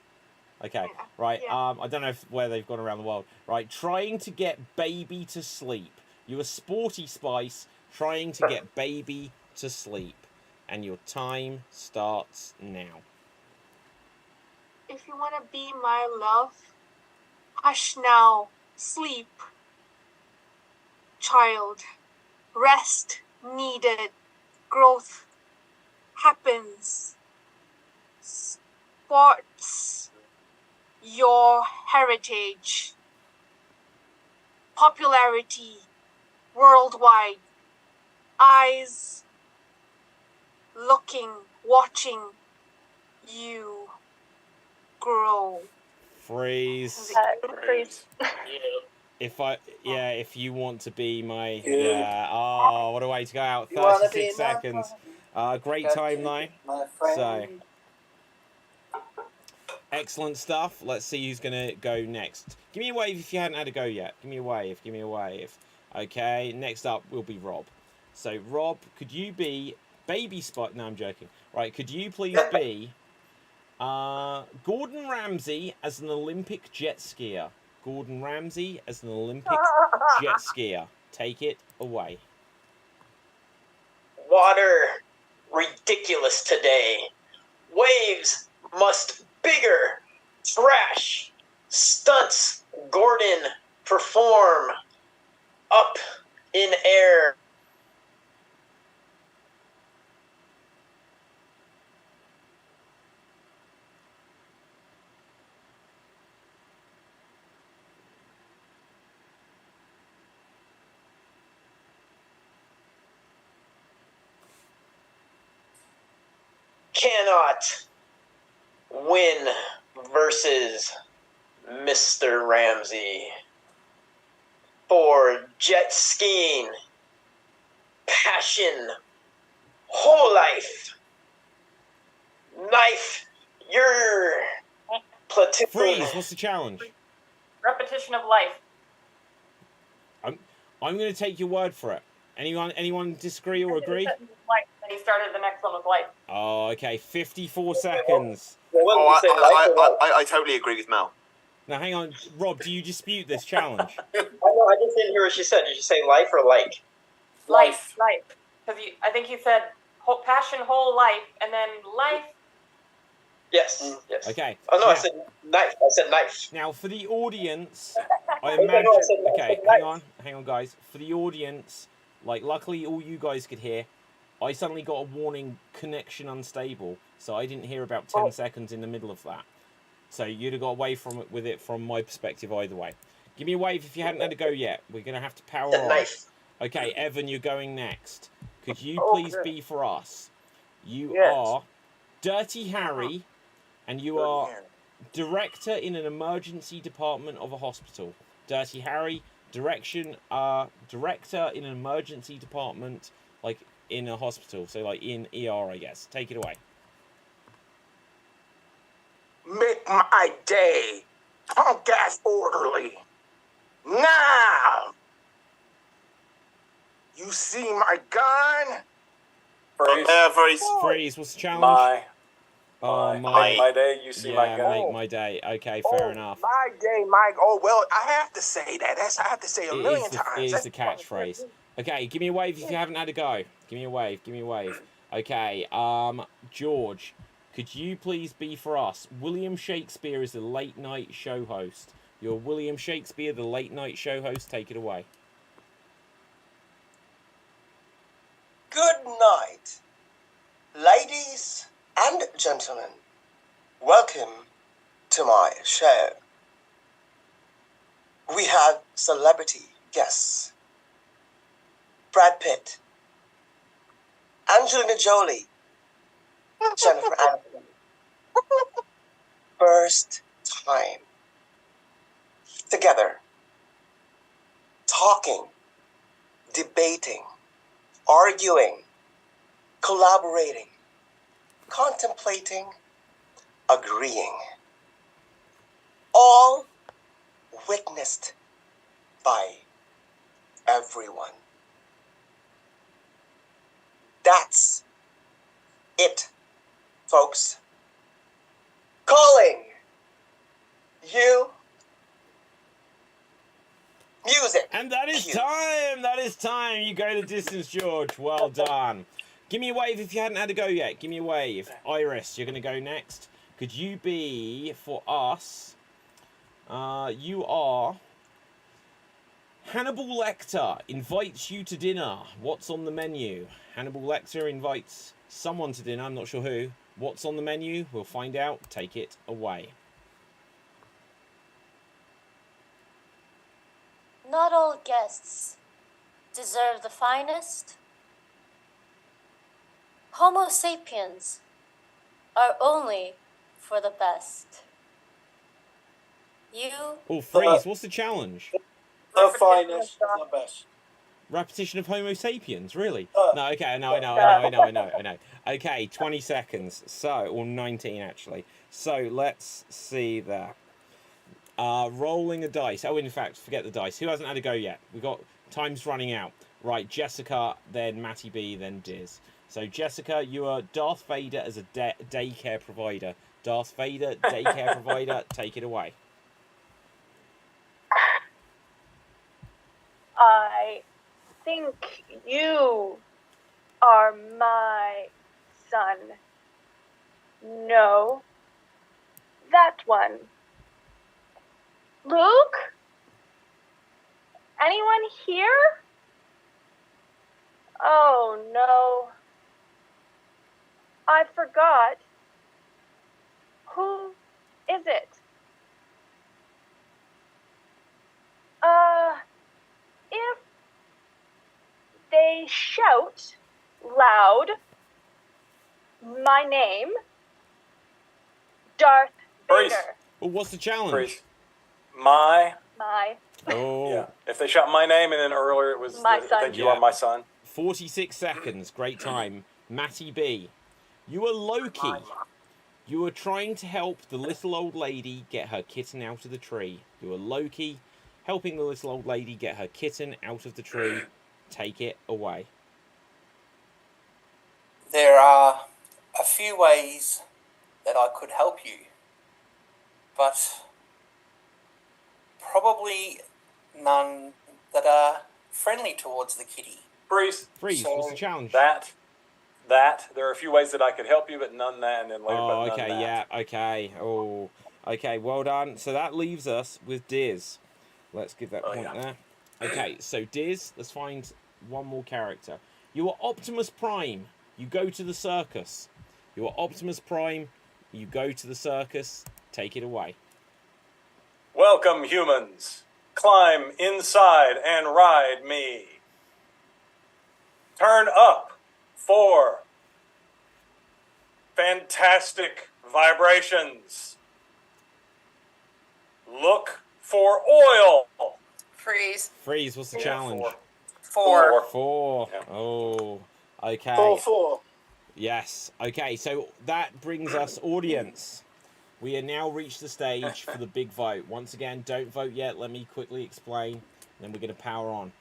Okay, right. Yeah. I don't know where they've gone around the world. Right, trying to get baby to sleep. You are Sporty Spice trying to get baby to sleep. And your time starts now. If you want to be my love, hush now, sleep. Child, rest needed, growth happens. Sports your heritage. Popularity worldwide. Eyes looking, watching you grow. Freeze. Freeze. If you want to be my oh, what a way to go out. 36 seconds. Great time though. So excellent stuff. Let's see who's gonna go next. Give me a wave if you hadn't had a go yet. Give me a wave. Okay, next up will be Rob. So Rob, could you be Baby Spot? No, I'm joking. Right, could you please be Gordon Ramsay as an Olympic jet skier? Gordon Ramsay as an Olympic jet skier. Take it away. Water ridiculous today. Waves must bigger. Trash stunts Gordon perform up in air. Cannot win versus Mr. Ramsey. For jet skiing, passion, whole life, knife, your platoon. Freeze, what's the challenge? Repetition of life. I'm going to take your word for it. Anyone disagree or agree? Life, and he started the next one with life. Oh, okay. 54 seconds. I totally agree with Mel. Now, hang on. Rob, do you dispute this challenge? I know, I just didn't hear what she said. Did you say life or like? Life. Because I think you said passion, whole life, and then life. Yes. Okay. Oh, no, now, I said knife. I said knife. Now, for the audience, I imagine... Okay, hang on, guys. For the audience, like, luckily all you guys could hear, I suddenly got a warning, connection unstable, so I didn't hear about 10 seconds in the middle of that. So you'd have got away from it with it from my perspective either way. Give me a wave if you hadn't had a go yet. We're going to have to power on. Knife. Okay, Evan, you're going next. Could you please be for us? You are Dirty Harry, and you are director in an emergency department of a hospital. Dirty Harry, director in an emergency department, like in a hospital, so like in ER, I guess. Take it away. Make my day, punk ass orderly. Now! You see my gun? Freeze, what's the challenge? My day, you see my gun. Make my day. Okay, fair enough. My day, well, I have to say that. I have to say a million times. It is the catchphrase. Okay, give me a wave if you haven't had a go. Give me a wave. Okay, George, could you please be for us? William Shakespeare is the late night show host. You're William Shakespeare, the late night show host. Take it away. Good night, ladies and gentlemen. Welcome to my show. We have celebrity guests. Brad Pitt, Angelina Jolie, Jennifer Aniston. First time together, talking, debating, arguing, collaborating, contemplating, agreeing. All witnessed by everyone. That's it, folks. Calling you music. And that is time. That is time. You go the distance, George. Well done. Give me a wave if you hadn't had a go yet. Give me a wave. Iris, you're going to go next. Could you be for us? You are Hannibal Lecter invites you to dinner. What's on the menu? Hannibal Lecter invites someone to dinner. I'm not sure who. What's on the menu? We'll find out. Take it away. Not all guests deserve the finest. Homo sapiens are only for the best. You... Oh, Freeze, what's the challenge? The finest, the best. Repetition of Homo sapiens, really? No, okay, I know. Okay, 20 seconds. So, or 19 actually. So, let's see that. Rolling a dice. Oh, in fact, forget the dice. Who hasn't had a go yet? We got time's running out. Right, Jessica, then Matty B, then Diz. So, Jessica, you are Darth Vader as a daycare provider. Darth Vader, daycare provider, take it away. I think you are my son. No, that one. Luke? Anyone here? Oh no. I forgot. Who is it? If they shout loud my name, Darth Vader. Well, what's the challenge? Freeze. My. Oh. Yeah. If they shout my name and then earlier it was my son. Thank you are my son. 46 seconds. Great time. Matty B. You are Loki. You are trying to help the little old lady get her kitten out of the tree. You are Loki, helping the little old lady get her kitten out of the tree. Take it away. There are a few ways that I could help you, but probably none that are friendly towards the kitty. Freeze. What's the challenge? That. There are a few ways that I could help you, but none that, and then later, but none okay, that. yeah, okay. Oh, okay, well done. So that leaves us with Diz. Let's give that point there. Okay, so Diz, let's find one more character. You are Optimus Prime. You go to the circus. You are Optimus Prime. You go to the circus. Take it away. Welcome, humans. Climb inside and ride me. Turn up for fantastic vibrations. Look for oil. Freeze. What's the challenge? 4. 4. Yeah. Oh, okay. 4. Yes. Okay, so that brings us, audience. We have now reached the stage for the big vote. Once again, don't vote yet. Let me quickly explain. Then we're going to power on.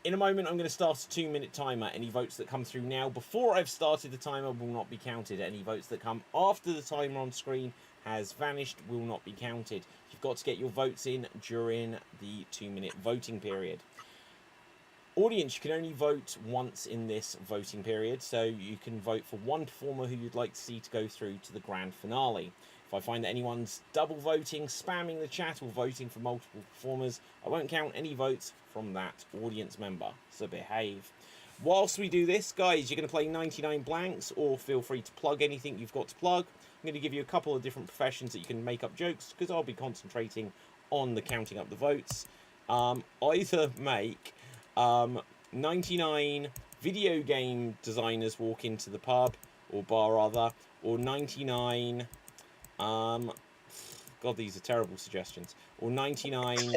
In a moment, I'm going to start a 2-minute timer. Any votes that come through now before I've started the timer will not be counted. Any votes that come after the timer on screen has vanished will not be counted. You've got to get your votes in during the 2-minute voting period. Audience, you can only vote once in this voting period, so you can vote for one performer who you'd like to see to go through to the grand finale. If I find that anyone's double voting, spamming the chat, or voting for multiple performers, I won't count any votes from that audience member, so behave. Whilst we do this, guys, you're going to play 99 blanks, or feel free to plug anything you've got to plug. I'm going to give you a couple of different professions that you can make up jokes, because I'll be concentrating on the counting up the votes. Either make 99 video game designers walk into the pub, or bar rather, or 99... God, these are terrible suggestions. Or 99,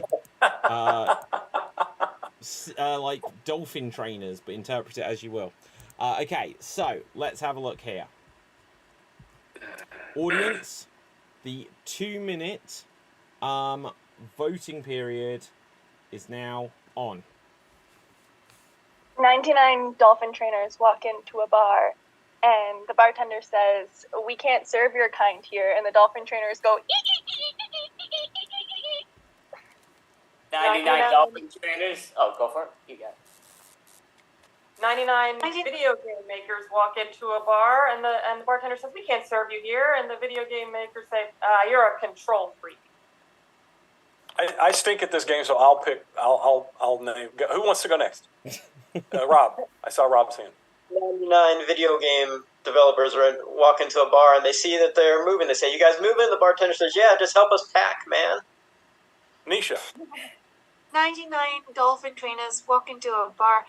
like dolphin trainers, but interpret it as you will. Okay, so let's have a look here. Audience, the 2-minute voting period is now on. 99 dolphin trainers walk into a bar. And the bartender says, "We can't serve your kind here." And the dolphin trainers go, 99 dolphin trainers. Oh, go for it. You got it. 99 video game makers walk into a bar, and the bartender says, "We can't serve you here." And the video game makers say, "You're a control freak." I stink at this game, so I'll name. Who wants to go next? Rob. I saw Rob's hand. 99 video game developers walk into a bar and they see that they're moving. They say, "You guys moving?" The bartender says, "Yeah, just help us pack, man." Nisha. 99 dolphin trainers walk into a bar.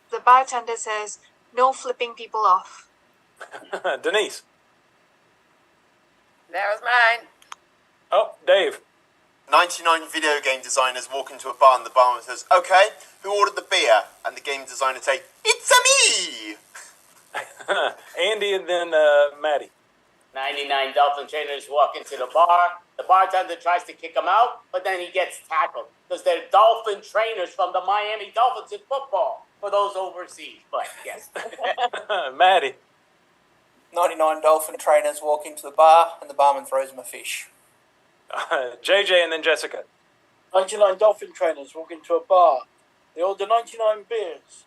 The bartender says, "No flipping people off." Denise. That was mine. Oh, Dave. 99 video game designers walk into a bar and the barman says, "Okay, who ordered the beer?" And the game designer say, "It's-a me!" Andy and then Maddie. 99 dolphin trainers walk into the bar. The bartender tries to kick them out, but then he gets tackled because they're dolphin trainers from the Miami Dolphins in football for those overseas. But yes. Maddie. 99 dolphin trainers walk into the bar and the barman throws them a fish. JJ and then Jessica. 99 dolphin trainers walk into a bar. They order 99 beers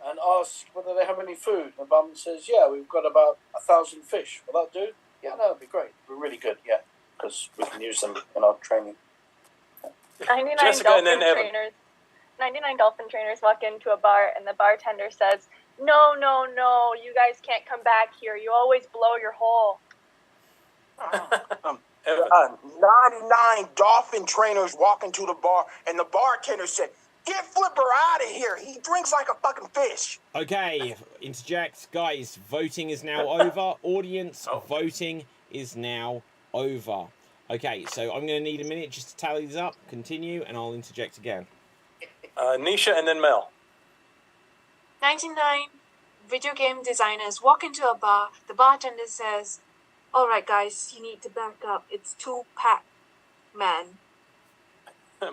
and ask whether they have any food. The barman says, "Yeah, we've got about 1,000 fish. Will that do?" "Yeah, no, that'd be great. We're really good, yeah." Because because we can use them in our training. 99 Jessica dolphin and then Evan. trainers. 99 dolphin trainers walk into a bar and the bartender says, "No, no, no, you guys can't come back here. You always blow your hole." 99 dolphin trainers walk into the bar, and the bartender said, "Get Flipper out of here. He drinks like a fucking fish." Okay, interject. Guys, voting is now over. Audience voting is now over. Okay, so I'm going to need a minute just to tally these up, continue, and I'll interject again. Nisha and then Mel. 99 video game designers walk into a bar. The bartender says, "All right, guys, you need to back up. It's 2-pack, man."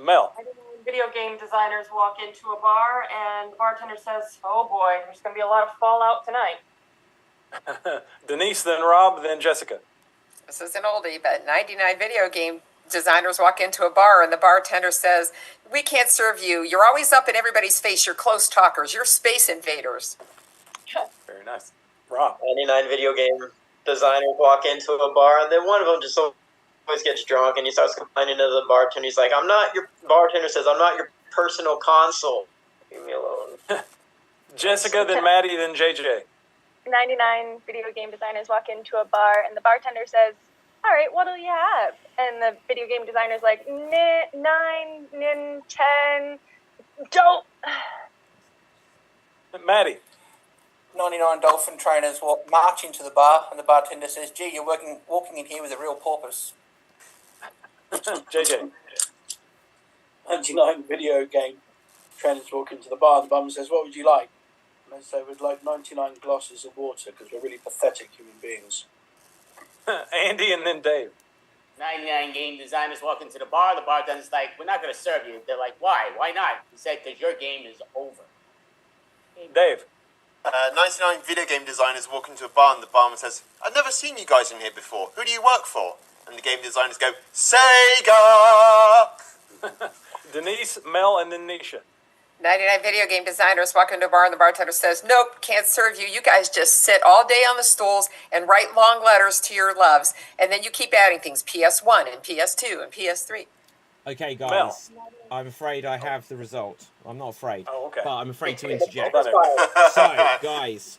Mel. Video game designers walk into a bar and the bartender says, "Oh boy, there's going to be a lot of fallout tonight." Denise, then Rob, then Jessica. This is an oldie, but 99 video game designers walk into a bar and the bartender says, "We can't serve you. You're always up in everybody's face. You're close talkers. You're space invaders." Very nice. Rob. 99 video game designers walk into a bar, and then one of them just always gets drunk, and he starts complaining to the bartender. He's like, bartender says, "I'm not your personal console. Leave me alone." Jessica, then Maddie, then JJ. 99 video game designers walk into a bar and the bartender says, "All right, what'll you have?" And the video game designer's like, 9, 10, dope. Maddie. 99 dolphin trainers march into the bar, and the bartender says, "Gee, you're walking in here with a real porpoise." JJ. 99 video game trainers walk into the bar, and the barman says, "What would you like?" And they say, "We'd like 99 glasses of water because we're really pathetic human beings." Andy and then Dave. 99 game designers walk into the bar. The bartender's like, "We're not going to serve you." They're like, "Why? Why not?" He said, "Because your game is over." Dave. 99 video game designers walk into a bar and the barman says, "I've never seen you guys in here before. Who do you work for?" And the game designers go, "Sega!" Denise, Mel, and then Nisha. 99 video game designers walk into a bar and the bartender says, "Nope, can't serve you. You guys just sit all day on the stools and write long letters to your loves. And then you keep adding things, PS1 and PS2 and PS3. Okay, guys, I'm afraid I have the result. I'm not afraid, okay. but I'm afraid to interject. So, guys,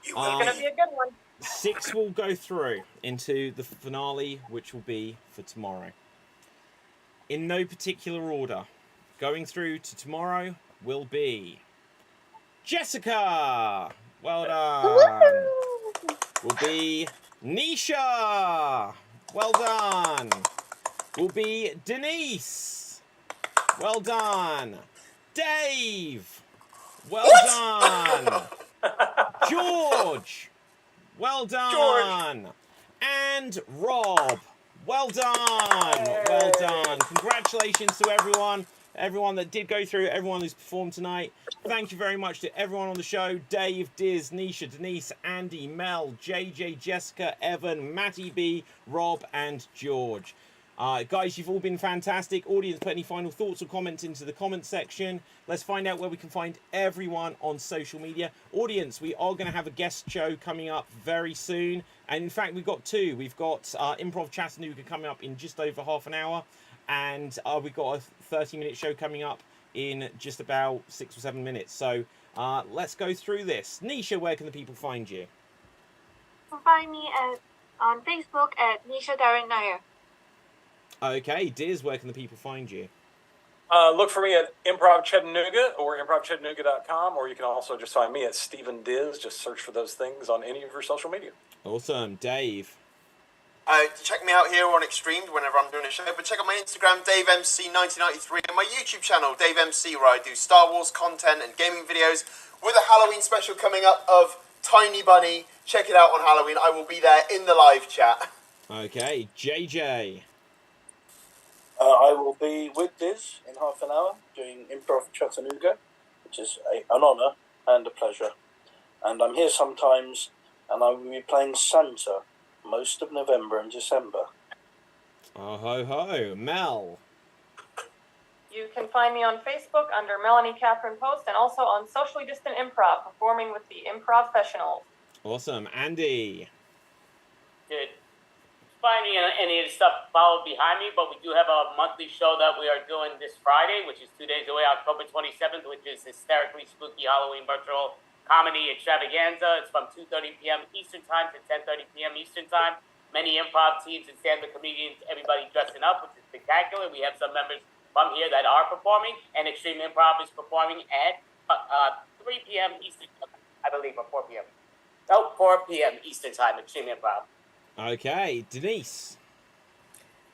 It's going to be a good one. 6 will go through into the finale, which will be for tomorrow. In no particular order, going through to tomorrow will be Jessica. Well done. Will be Nisha. Well done. Will be Denise. Well done. Dave. Well done. George. Well done. And Rob. Well done. Well done. Congratulations to everyone. Everyone that did go through, everyone who's performed tonight. Thank you very much to everyone on the show. Dave, Diz, Nisha, Denise, Andy, Mel, JJ, Jessica, Evan, Matty B, Rob, and George. Guys, you've all been fantastic. Audience, put any final thoughts or comments into the comment section. Let's find out where we can find everyone on social media. Audience, we are going to have a guest show coming up very soon. And in fact, we've got 2. We've got Improv Chattanooga coming up in just over half an hour. And we've got a 30-minute show coming up in just about 6 or 7 minutes. So let's go through this. Nisha, where can the people find you? You can find me on Facebook at Nisha Darren Nair. Okay, Diz, where can the people find you? Look for me at Improv Chattanooga or improvchattanooga.com, or you can also just find me at Stephen Diz. Just search for those things on any of your social media. Awesome. Dave? Check me out here on Xstreamed whenever I'm doing a show, but check out my Instagram, DaveMC1993, and my YouTube channel, DaveMC, where I do Star Wars content and gaming videos with a Halloween special coming up of Tiny Bunny. Check it out on Halloween. I will be there in the live chat. Okay, JJ? I will be with Diz in half an hour doing Improv Chattanooga, which is an honour and a pleasure. And I'm here sometimes, and I will be playing Santa most of November and December. Oh, ho, ho. Mel? You can find me on Facebook under Melanie Catherine Post and also on Socially Distant Improv, performing with the Improv Professionals. Awesome. Andy? Good. find me on any of the stuff followed behind me, but we do have a monthly show that we are doing this Friday, which is 2 days away, October 27th, which is Hysterically Spooky Halloween Virtual Comedy Extravaganza. It's from 2:30 p.m. Eastern Time to 10:30 p.m. Eastern Time. Many improv teams and stand-up comedians, everybody dressing up, which is spectacular. We have some members from here that are performing, and Extreme Improv is performing at 3 p.m. Eastern Time, I believe, or 4 p.m. No, 4 p.m. Eastern Time, Extreme Improv. Okay, Denise.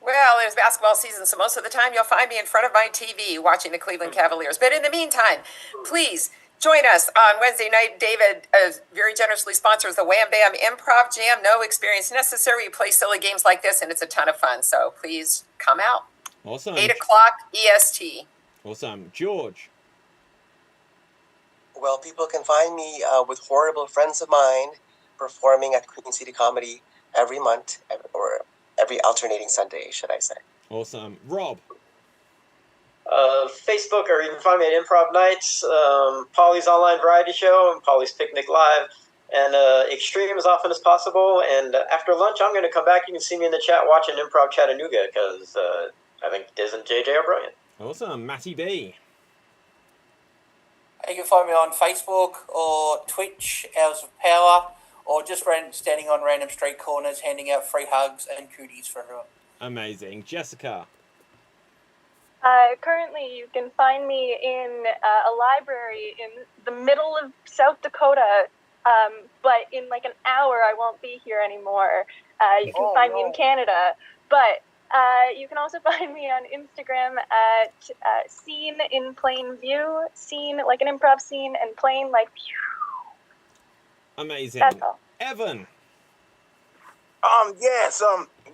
Well, it is basketball season, so most of the time you'll find me in front of my TV watching the Cleveland Cavaliers. But in the meantime, please join us on Wednesday night. David very generously sponsors the Wham Bam Improv Jam. No experience necessary. You play silly games like this, and it's a ton of fun. So please come out. Awesome. 8 o'clock EST. Awesome. George. Well, people can find me with horrible friends of mine performing at Queen City Comedy every month, or every alternating Sunday, should I say. Awesome. Rob. Facebook, or you can find me at Improv Nights, Polly's Online Variety Show, and Polly's Picnic Live, and Extreme as often as possible. And after lunch, I'm going to come back. You can see me in the chat watching Improv Chattanooga, because I think Diz and JJ are brilliant. Awesome. Matty B. You can find me on Facebook or Twitch, Hours of Power, or just standing on random street corners, handing out free hugs and cooties for everyone. Amazing. Jessica. Currently, you can find me in a library in the middle of South Dakota, but in like an hour, I won't be here anymore. You can find me in Canada, but you can also find me on Instagram at Scene in Plain View, scene like an improv scene, and plain like phew. Amazing. That's all. Evan. Yes,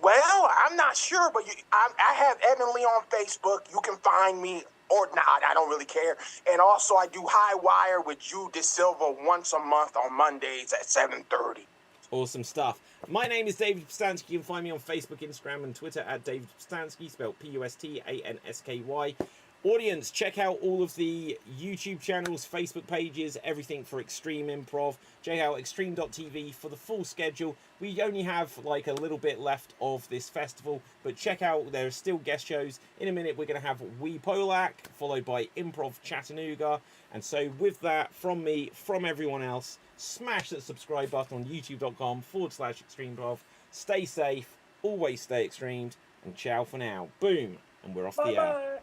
well, I'm not sure, but I have Evan Lee on Facebook. You can find me, or not, I don't really care. And also, I do High Wire with Jude De Silva once a month on Mondays at 7:30. Awesome stuff. My name is David Pstansky. You can find me on Facebook, Instagram, and Twitter at David Pstansky, spelled Pustansky. Audience, check out all of the YouTube channels, Facebook pages, everything for Extreme Improv. Check out extreme.tv for the full schedule. We only have like a little bit left of this festival, but check out, there are still guest shows. In a minute, we're going to have Wee Polak, followed by Improv Chattanooga. And so with that, from me, from everyone else, smash that subscribe button on youtube.com/extremeimprov. Stay safe, always stay extremed, and ciao for now. Boom, and we're off the air.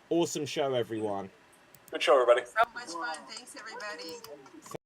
Awesome show, everyone. Good show, everybody. So much fun. Thanks, everybody.